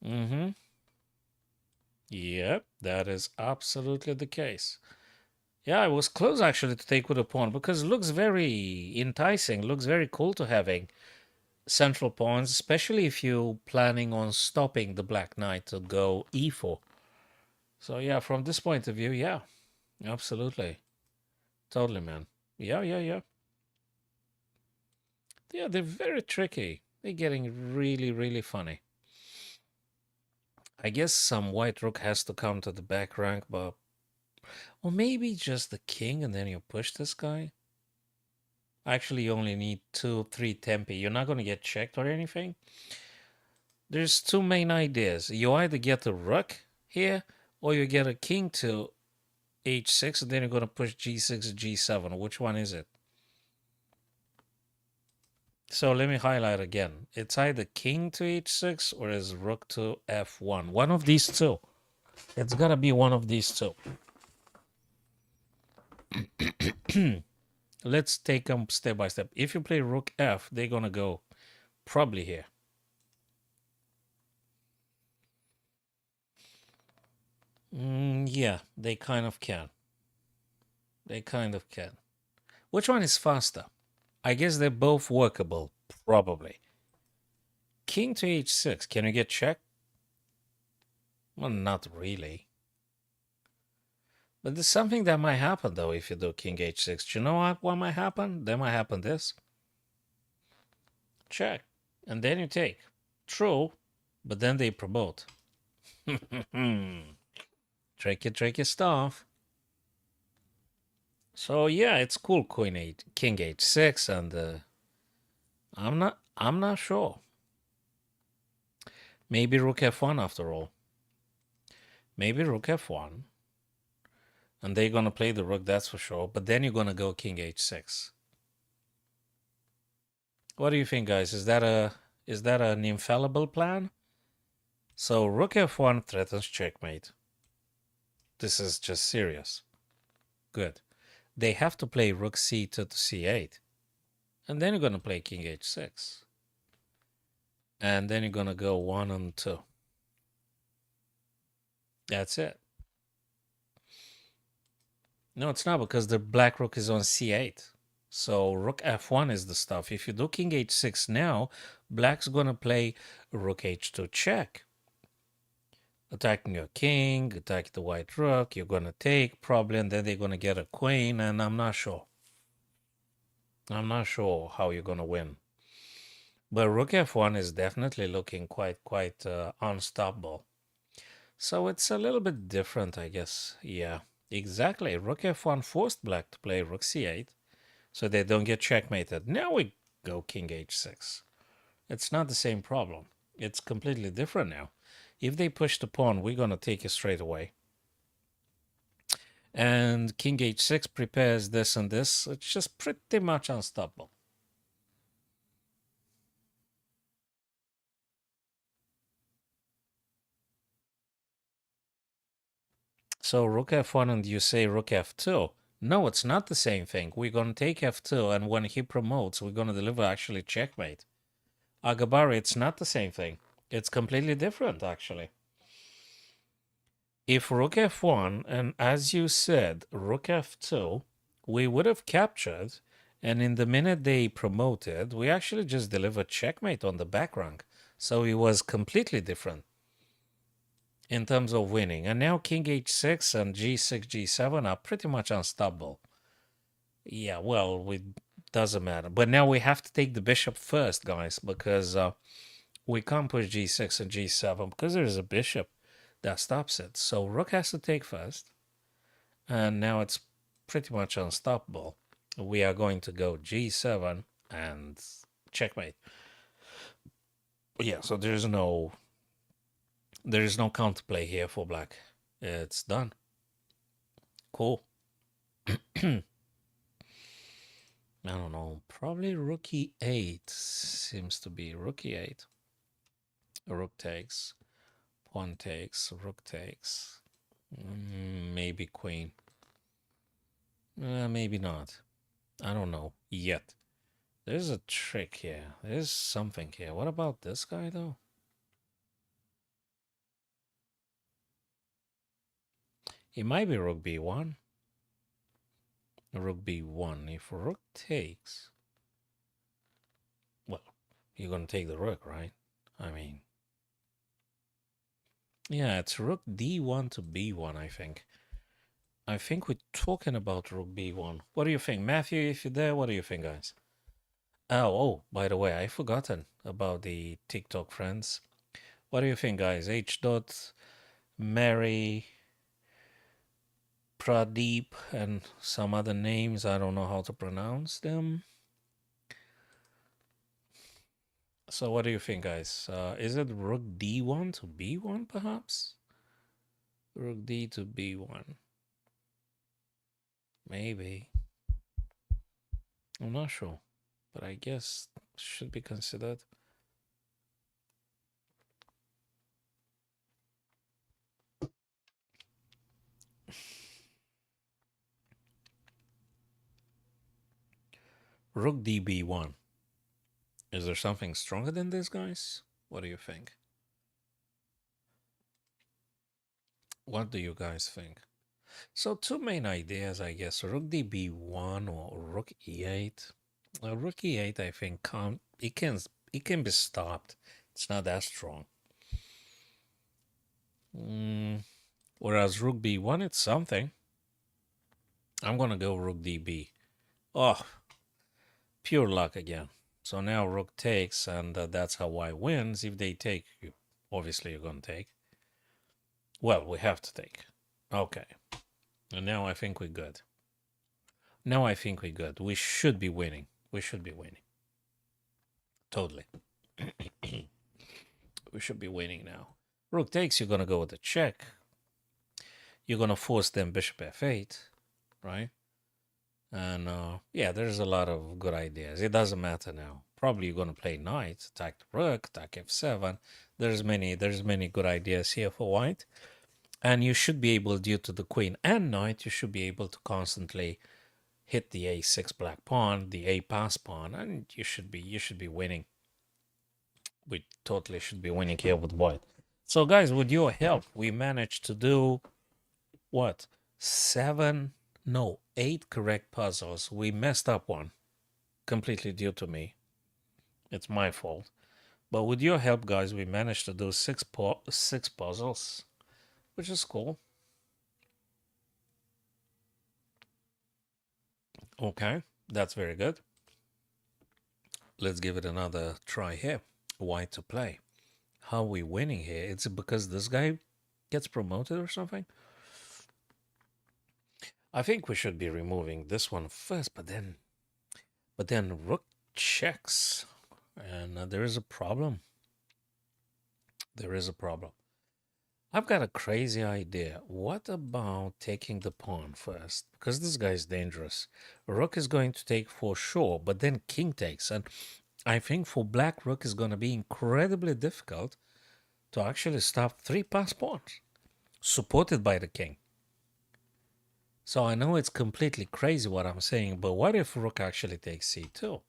Mm-hmm. Yep, that is absolutely the case. Yeah, it was close actually to take with a pawn because it looks very enticing, looks very cool to having central pawns, especially if you're planning on stopping the black knight to go e4. So yeah, from this point of view, yeah, absolutely. Totally, man. Yeah, yeah, yeah. Yeah, they're very tricky. They're getting really, really funny. I guess some white rook has to come to the back rank, but or maybe just the king and then you push this guy. Actually, you only need 2, 3 tempi. You're not going to get checked or anything. There's two main ideas. You either get a rook here, or you get a king to h6, and then you're going to push g6, g7. Which one is it? So let me highlight again. It's either king to h6 or is rook to f1. One of these two. It's got to be one of these two. Let's take them step by step. If you play rook f, they're going to go probably here. Yeah, they kind of can. They kind of can. Which one is faster? I guess they're both workable, probably. King to h6. Can you get checked? Well, not really. But there's something that might happen, though, if you do king h6. Do you know what might happen? There might happen this. Check. And then you take. True, but then they promote. Tricky, tricky stuff. So yeah, it's cool. Queen 8, king h6, and I'm not sure. Maybe rook f1 after all. Maybe rook f1. And they're gonna play the rook, that's for sure. But then you're gonna go king h6. What do you think, guys? Is that an infallible plan? So rook f1 threatens checkmate. This is just serious. Good. They have to play rook c2 to c8. And then you're gonna play king h6. And then you're gonna go 1 and 2. That's it. No, it's not because the black rook is on c8. So rook f1 is the stuff. If you do king h6 now, black's gonna play rook h2 check. Attacking your king, attack the white rook, you're gonna take probably, and then they're gonna get a queen, and I'm not sure. I'm not sure how you're gonna win. But rook f1 is definitely looking quite unstoppable. So it's a little bit different, I guess. Yeah, exactly. Rook f1 forced black to play rook c8, so they don't get checkmated. Now we go king h6. It's not the same problem. It's completely different now. If they push the pawn, we're gonna take it straight away. And king h6 prepares this and this. It's just pretty much unstoppable. So rook f1 and you say rook f2. No, it's not the same thing. We're going to take f2, and when he promotes, we're going to deliver actually checkmate. Agabari, it's not the same thing. It's completely different, actually. If rook f1, and as you said, rook f2, we would have captured, and in the minute they promoted, we actually just delivered checkmate on the back rank. So it was completely different in terms of winning. And now king h6 and g6, g7 are pretty much unstoppable. Yeah, well, it doesn't matter. But now we have to take the bishop first, guys, because we can't push g6 and g7 because there's a bishop that stops it. So rook has to take first. And now it's pretty much unstoppable. We are going to go g7 and checkmate. Yeah, so there's no counterplay here for black. It's done. Cool. I don't know. Probably rook e8 seems to be rook e8. Rook takes. Pawn takes. Rook takes. Maybe queen. Maybe not. I don't know yet. There's a trick here. There's something here. What about this guy though? It might be rook b1. Rook b1. If rook takes, well, you're gonna take the rook, right? I mean, yeah, it's rook d1 to b1, I think. I think we're talking about rook b1. What do you think? Matthew, if you're there, what do you think, guys? Oh, by the way, I forgotten about the TikTok friends. What do you think, guys? H. Dot, Mary, Pradeep, and some other names. I don't know how to pronounce them. So what do you think, guys? Is it rook d1 to b1, perhaps? Rook d to b1. Maybe. I'm not sure. But I guess should be considered. Rook db1. Is there something stronger than this, guys? What do you think? What do you guys think? So two main ideas, I guess. Rook db1 or rook e8. Rook e8, I think, it can be stopped. It's not that strong. Whereas rook b1, it's something. I'm gonna go rook db. Oh, pure luck again. So now rook takes, and that's how white wins. If they take, obviously you're going to take. Well, we have to take. Okay. And now I think we're good. Now I think we're good. We should be winning. We should be winning. Totally. We should be winning now. Rook takes, you're going to go with a check. You're going to force them bishop f8, right? And yeah, there's a lot of good ideas. It doesn't matter now. Probably you're going to play knight, attack the rook, attack f7. There's many good ideas here for white. And you should be able, due to the queen and knight, you should be able to constantly hit the a6 black pawn, the a pass pawn, and you should be winning. We totally should be winning here with white. So guys, with your help, we managed to do what? 8 correct puzzles. We messed up one. completely due to me. It's my fault. But with your help, guys, we managed to do six puzzles, which is cool. Okay, that's very good. Let's give it another try here. Why to play? How are we winning here? It's because this guy gets promoted or something? I think we should be removing this one first, but then rook checks, and there is a problem. There is a problem. I've got a crazy idea. What about taking the pawn first? Because this guy is dangerous. Rook is going to take for sure, but then king takes, and I think for black rook is going to be incredibly difficult to actually stop three pass pawns, supported by the king. So I know it's completely crazy what I'm saying, but what if rook actually takes c2?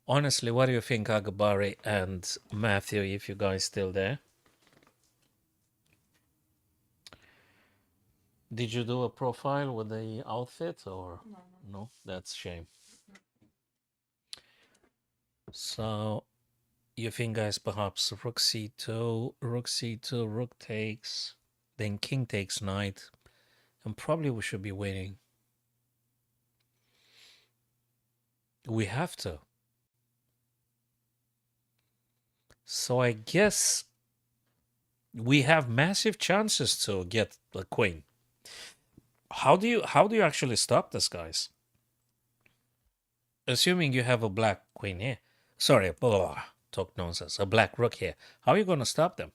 Honestly, what do you think, Agabari and Matthew, if you guys still there? Did you do a profile with the outfit or no? That's shame. So you think, guys, perhaps rook c2, rook c2, rook takes, then king takes knight, and probably we should be waiting. We have to. So I guess we have massive chances to get the queen. How do you actually stop this, guys? Assuming you have a black queen here. Sorry, blah, talk nonsense. A black rook here. How are you going to stop them?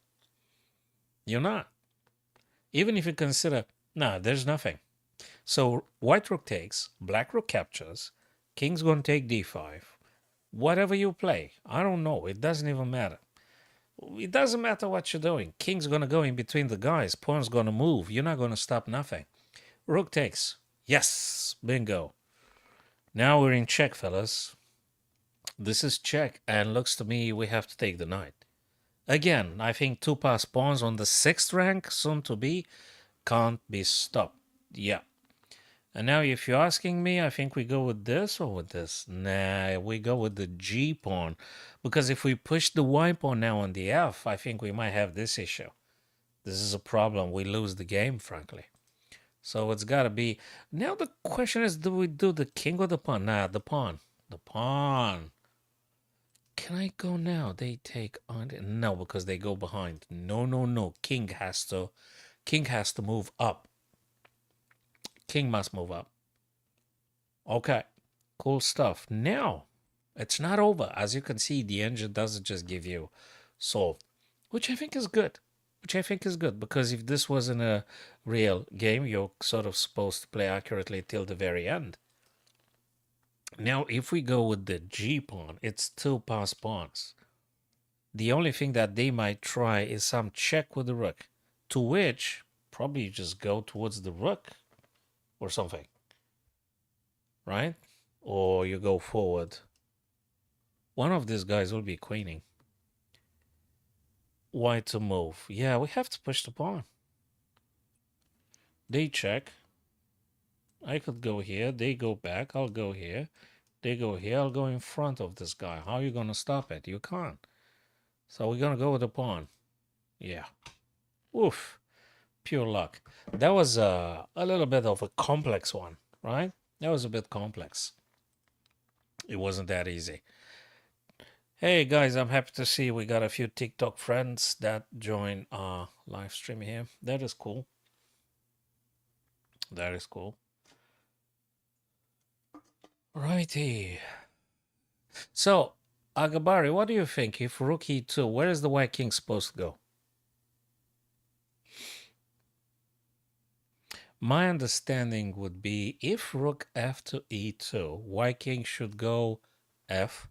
You're not. Even if you consider, nah, there's nothing. So white rook takes, black rook captures, king's going to take d5. Whatever you play, I don't know. It doesn't even matter. It doesn't matter what you're doing. King's going to go in between the guys. Pawn's going to move. You're not going to stop nothing. Rook takes. Yes, bingo. Now we're in check, fellas. This is check, and looks to me we have to take the knight. Again, I think two pass pawns on the 6th rank, soon to be, can't be stopped. Yeah. And now if you're asking me, I think we go with this or with this? Nah, we go with the G pawn. Because if we push the Y pawn now on the F, I think we might have this issue. This is a problem. We lose the game, frankly. So it's got to be... Now the question is, do we do the king or the pawn? Nah, the pawn. The pawn. Can I go now? They take on... No, because they go behind. No, no, no. King has to move up. King must move up. Okay. Cool stuff. Now, it's not over. As you can see, the engine doesn't just give you solved, which I think is good. Because if this wasn't a real game, you're sort of supposed to play accurately till the very end. Now, if we go with the G pawn, it's two pass pawns. The only thing that they might try is some check with the rook, to which probably you just go towards the rook or something, right? Or you go forward. One of these guys will be queening. Why to move? Yeah, we have to push the pawn. They check. I could go here. They go back. I'll go here. They go here. I'll go in front of this guy. How are you going to stop it? You can't. So we're going to go with the pawn. Yeah. Oof. Pure luck. That was a little bit of a complex one, right? That was a bit complex. It wasn't that easy. Hey guys, I'm happy to see we got a few TikTok friends that join our live stream here. That is cool. That is cool. Righty. So, Agabari, what do you think? If rook e2, where is the white king supposed to go? My understanding would be if rook f to e2, white king should go f.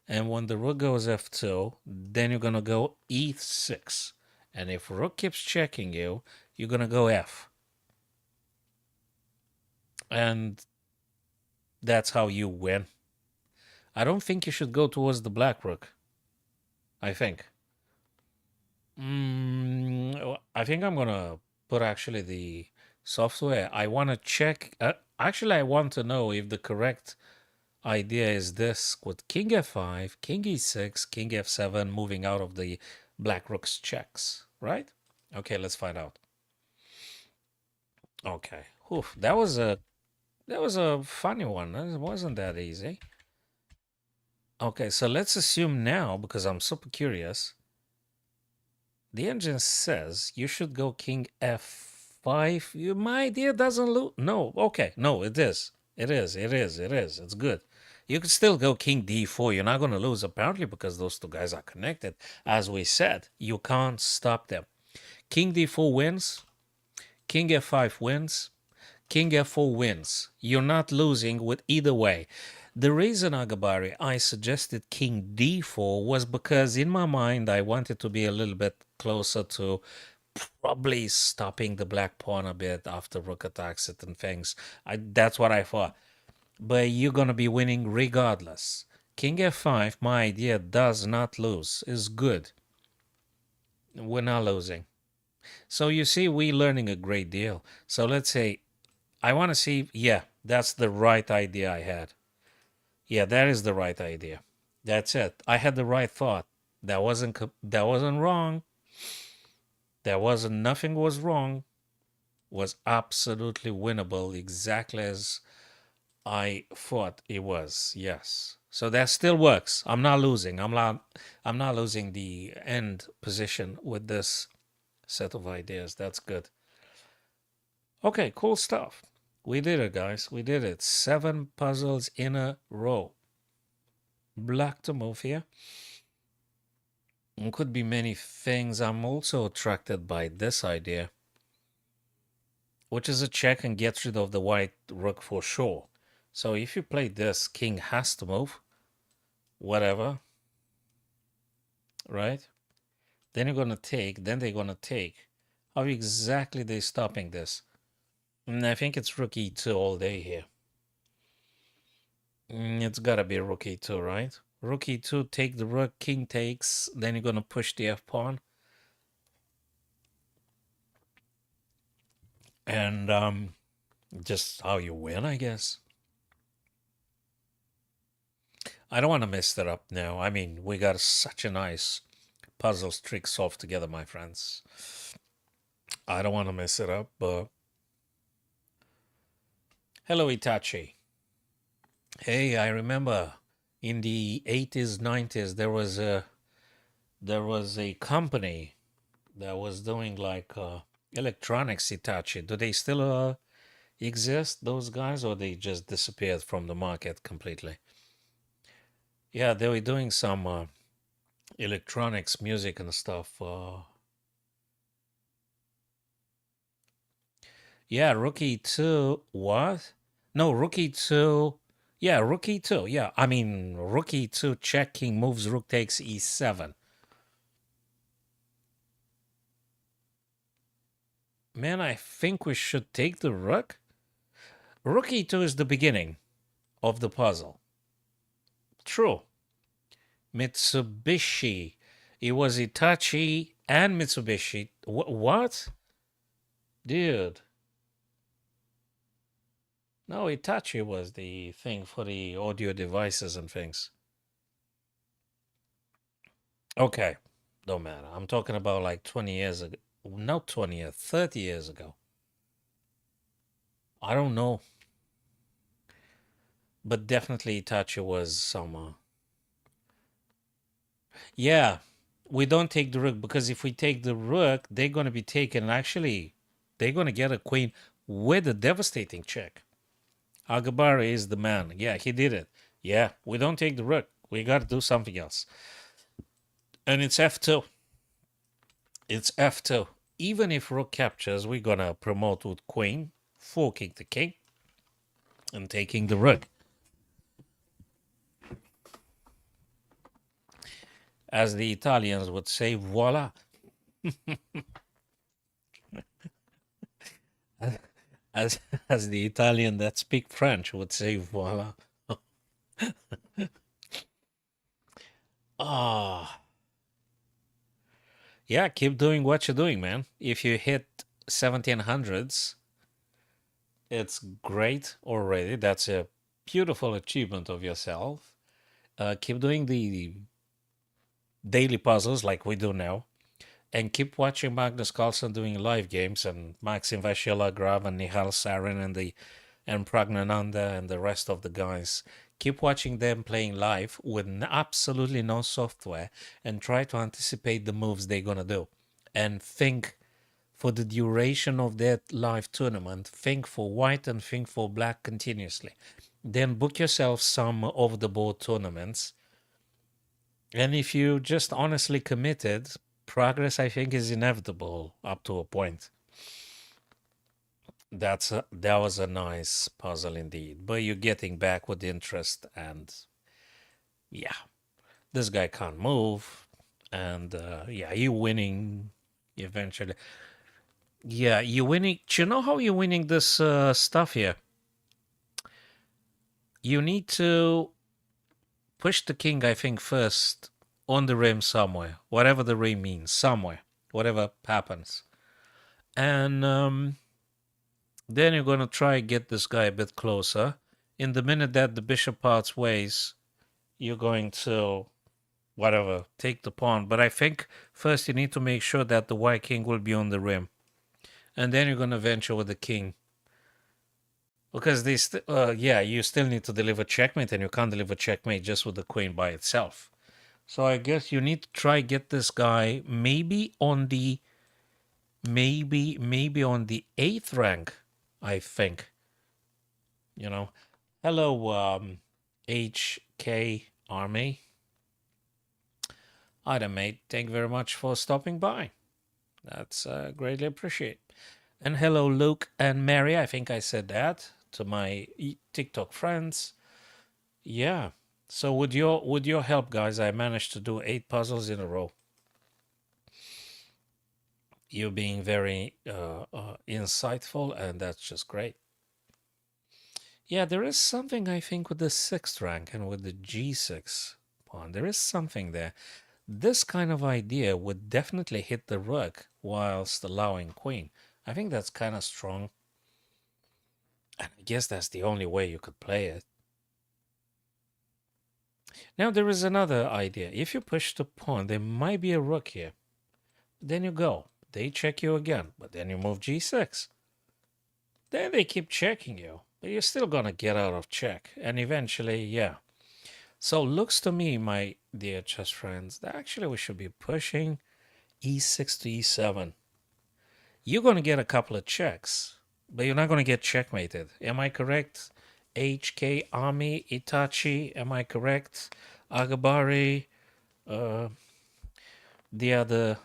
And when the rook goes f2, then you're going to go e6. And if rook keeps checking you, you're going to go f. And that's how you win. I don't think you should go towards the black rook. I think. I think I'm going to put actually the software. I want to check. Actually, I want to know if the correct idea is this with king f5, king e6, king f7, moving out of the black rook's checks, right? Okay, let's find out. Okay. Whew, that was a funny one. It wasn't that easy. Okay, so let's assume now, because I'm super curious, the engine says you should go king f5. My idea doesn't lose. No, okay, no, it is. It is. It is. It is. It's good. You could still go king d4. You're not going to lose, apparently, because those two guys are connected. As we said, you can't stop them. King d4 wins. King f5 wins. King f4 wins. You're not losing with either way. The reason, Agabari, I suggested king d4 was because in my mind I wanted to be a little bit closer to probably stopping the black pawn a bit after rook attacks it and things. That's what I thought. But you're going to be winning regardless. King f5, my idea, does not lose. Is good. We're not losing. So you see, we're learning a great deal. So let's say, I want to see, yeah, that's the right idea I had. Yeah, that is the right idea. That's it. I had the right thought. That wasn't wrong. There wasn't nothing was wrong. Was absolutely winnable, exactly as I thought it was. Yes. So that still works. I'm not losing. I'm not losing the end position with this set of ideas. That's good. Okay, cool stuff. We did it, guys. We did it. 7 puzzles in a row. Black to move here. It could be many things. I'm also attracted by this idea, which is a check and gets rid of the white rook for sure. So if you play this, king has to move, whatever, right? Then you're gonna take, then they're gonna take. How exactly they stopping this? I think it's rook e2 all day here. It's gotta be rook e2, right? Rook e2, take the rook, king takes, then you're gonna push the f pawn. And just how you win, I guess. I don't want to mess that up now. I mean, we got such a nice puzzle trick solved together, my friends. I don't want to mess it up, but hello, Itachi. Hey, I remember in the 80s, 90s, there was a company that was doing like electronics. Itachi. Do they still exist, those guys, or they just disappeared from the market completely? Yeah, they were doing some electronics, music, and stuff. Yeah, Rookie 2. What? No, Rookie 2. Yeah, Rookie 2. Yeah, I mean, Rookie 2 checking moves, Rook takes E7. Man, I think we should take the Rook. Rookie 2 is the beginning of the puzzle. True. Mitsubishi. It was Itachi and Mitsubishi. What? Dude. No, Itachi was the thing for the audio devices and things. Okay, don't matter. I'm talking about like 20 years ago. Not 20 years, 30 years ago. I don't know. But definitely Itachi was some. Yeah, we don't take the rook because if we take the rook, they're going to be taken. Actually, they're going to get a queen with a devastating check. Agabari is the man. Yeah, he did it. Yeah, we don't take the rook. We got to do something else. And it's f2. It's f2. Even if rook captures, we're going to promote with queen, forking the king, and taking the rook. As the Italians would say, voila. as as the Italian that speak French would say, voila. Ah, yeah, keep doing what you're doing, man. If you hit 1700s, it's great already. That's a beautiful achievement of yourself. Keep doing the daily puzzles like we do now, and keep watching Magnus Carlsen doing live games and Maxim Vachier-Lagrave and Nihal Sarin and Pragnananda and the rest of the guys. Keep watching them playing live with absolutely no software and try to anticipate the moves they're gonna do, and think for the duration of that live tournament. Think for white and think for black continuously. Then book yourself some over the board tournaments. And if you just honestly committed, progress I think is inevitable up to a point. That was a nice puzzle indeed. But you're getting back with interest, and yeah, this guy can't move, and yeah, you're winning eventually. Yeah, you're winning. Do you know how you're winning this stuff here? You need to push the king, I think, first on the rim somewhere, whatever the rim means, somewhere, whatever happens. And then you're going to try and get this guy a bit closer. In the minute that the bishop parts ways, you're going to, whatever, take the pawn. But I think first you need to make sure that the white king will be on the rim. And then you're going to venture with the king. Because yeah, you still need to deliver checkmate, and you can't deliver checkmate just with the queen by itself. So I guess you need to try get this guy maybe on the eighth rank, I think. You know. Hello, HK Army. Hi mate. Thank you very much for stopping by. That's greatly appreciated. And hello, Luke and Mary. I think I said that to my TikTok friends. Yeah. So with your help, guys, I managed to do 8 puzzles in a row. You're being very insightful, and that's just great. Yeah, there is something I think with the 6th rank and with the G6 pawn. There is something there. This kind of idea would definitely hit the rook whilst allowing queen. I think that's kind of strong. And I guess that's the only way you could play it. Now there is another idea. If you push the pawn, there might be a rook here. Then you go. They check you again, but then you move g6. Then they keep checking you, but you're still gonna get out of check. And eventually, yeah. So looks to me, my dear chess friends, that actually we should be pushing e6 to e7. You're gonna get a couple of checks, but you're not gonna get checkmated. Am I correct? HK Army Itachi, am I correct? Agabari, the other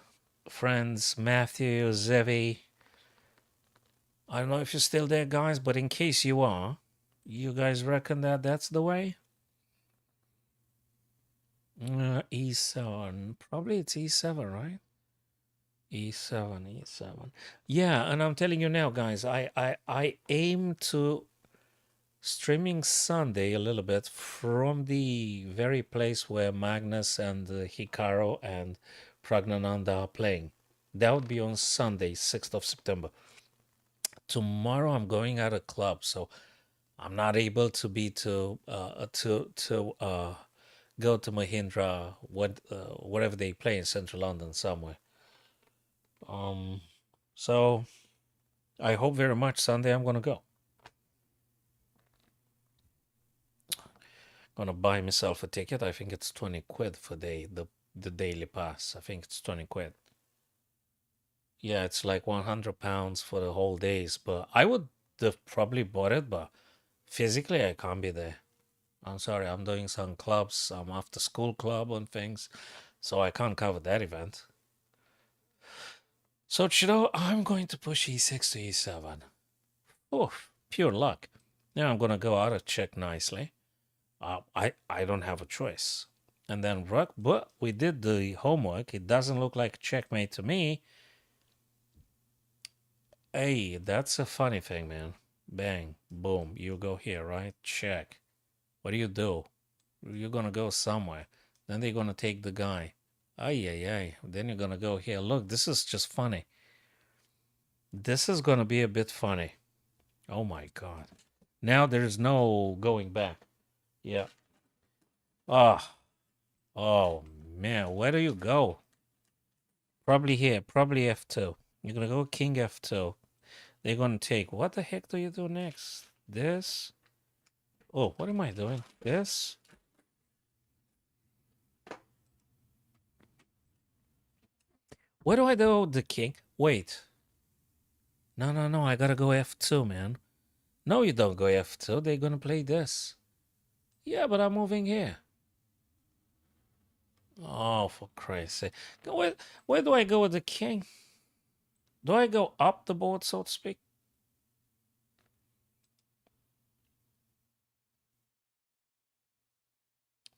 friends, Matthew, Zevi. I don't know if you're still there, guys, but in case you are, you guys reckon that that's the way? E7. Probably it's E7, right? E7, E7. Yeah, and I'm telling you now, guys, I aim to streaming Sunday a little bit from the very place where Magnus and Hikaru and Pragnananda are playing. That would be on Sunday, 6th of September. Tomorrow I'm going at a club, so I'm not able to be to go to Mahindra, whatever they play in central London somewhere. So I hope very much Sunday I'm gonna go. Gonna buy myself a ticket. I think it's 20 quid for the daily pass. I think it's 20 quid. Yeah, it's like £100 for the whole days, but I would have probably bought it, but physically I can't be there. I'm sorry, I'm doing some clubs, some after school club and things, so I can't cover that event. So, Chido, I'm going to push e6 to e7. Oh, pure luck. Now I'm going to go out of check nicely. I don't have a choice. And then rook, but we did the homework. It doesn't look like checkmate to me. Hey, that's a funny thing, man. Bang, boom, you go here, right? Check. What do you do? You're gonna go somewhere. Then they're gonna take the guy. Ay, ay, ay. Then you're gonna go here. Look, this is just funny. This is gonna be a bit funny. Oh my God. Now there's no going back. Yeah. Ah. Oh man, where do you go? Probably here. Probably F2. You're gonna go King F2. They're gonna take. What the heck do you do next? This. Oh, what am I doing? This. What do I do with the king? Wait. No, no, no. I gotta go F2, man. No, you don't go F2. They're gonna play this. Yeah, but I'm moving here. Oh, for Christ's sake. Where do I go with the king? Do I go up the board, so to speak?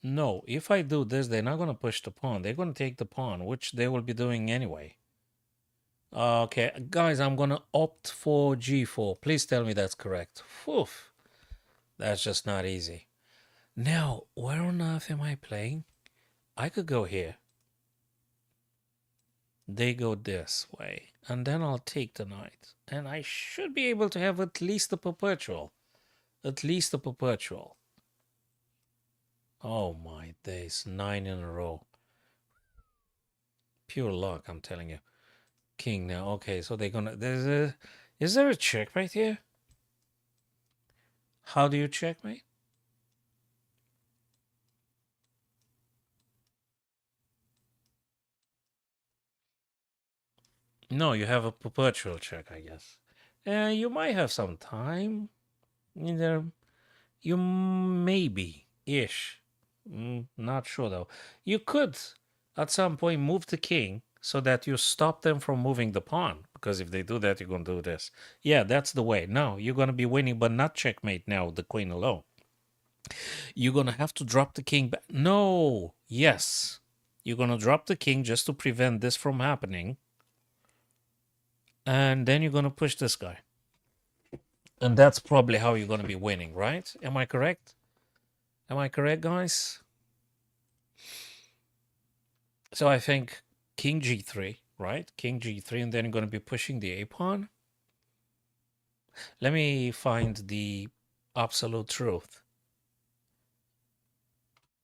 No, if I do this, they're not gonna push the pawn. They're gonna take the pawn, which they will be doing anyway. Okay, guys, I'm gonna opt for G4. Please tell me that's correct. Whew, that's just not easy. Now, where on earth am I playing? I could go here. They go this way. And then I'll take the knight. And I should be able to have at least a perpetual. At least a perpetual. Oh my days, 9 in a row. Pure luck, I'm telling you. King now. Okay, so they're gonna. Is there a check right here? How do you checkmate? No, you have a perpetual check, I guess. You might have some time. Either you maybe ish. Not sure though. You could at some point move the king so that you stop them from moving the pawn. Because if they do that, you're gonna do this. Yeah, that's the way. No, you're gonna be winning, but not checkmate now. The queen alone. You're gonna have to drop the king back. No. Yes. You're gonna drop the king just to prevent this from happening. And then you're gonna push this guy. And that's probably how you're gonna be winning, right? Am I correct? Am I correct, guys? So I think king g3, right? King g3, and then you're gonna be pushing the a pawn. Let me find the absolute truth.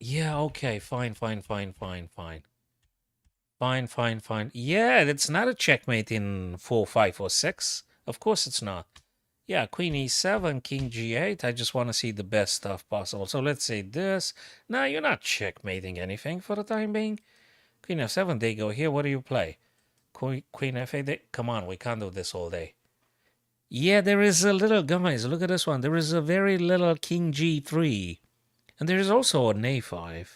Yeah, okay, fine, fine, fine, fine, fine. Fine, fine, fine. Yeah, it's not a checkmate in 4, 5, or 6. Of course it's not. Yeah, queen e7, king g8. I just want to see the best stuff possible. So let's say this. Now, you're not checkmating anything for the time being. Queen f7, they go here. What do you play? Queen f8. Come on, we can't do this all day. Yeah, there is a little, guys, look at this one. There is a very little king g3. And there is also an a5.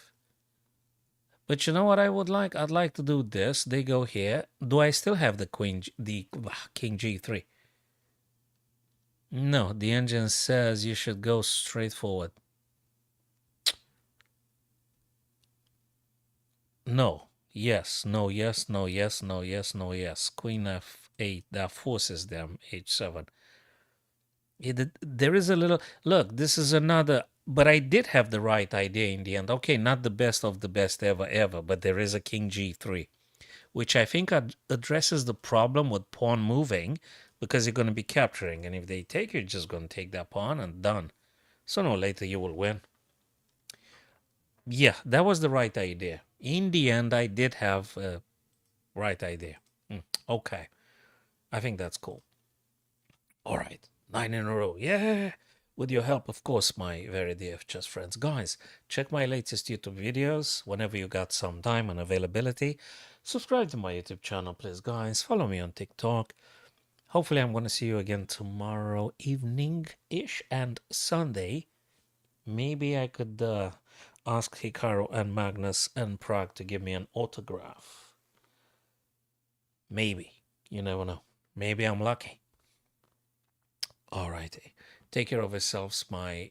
But you know what I would like? I'd like to do this. They go here. Do I still have the king g3? No, the engine says you should go straight forward. No. Yes. No. Yes. No. Yes. No. Yes. No. Yes. Queen f8. That forces them. h7. There is a little. Look, this is another. But I did have the right idea in the end. Okay, not the best of the best ever, but there is a king g3, which I think addresses the problem with pawn moving because you're going to be capturing. And if they take, you're just going to take that pawn and done. Sooner or later, you will win. Yeah, that was the right idea. In the end, I did have a right idea. Okay, I think that's cool. All right, 9 in a row. Yeah, with your help, of course, my very dear chess friends. Guys, check my latest YouTube videos whenever you got some time and availability. Subscribe to my YouTube channel, please, guys. Follow me on TikTok. Hopefully, I'm going to see you again tomorrow evening-ish and Sunday. Maybe I could ask Hikaru and Magnus and Prague to give me an autograph. Maybe. You never know. Maybe I'm lucky. Alrighty. Take care of yourselves, my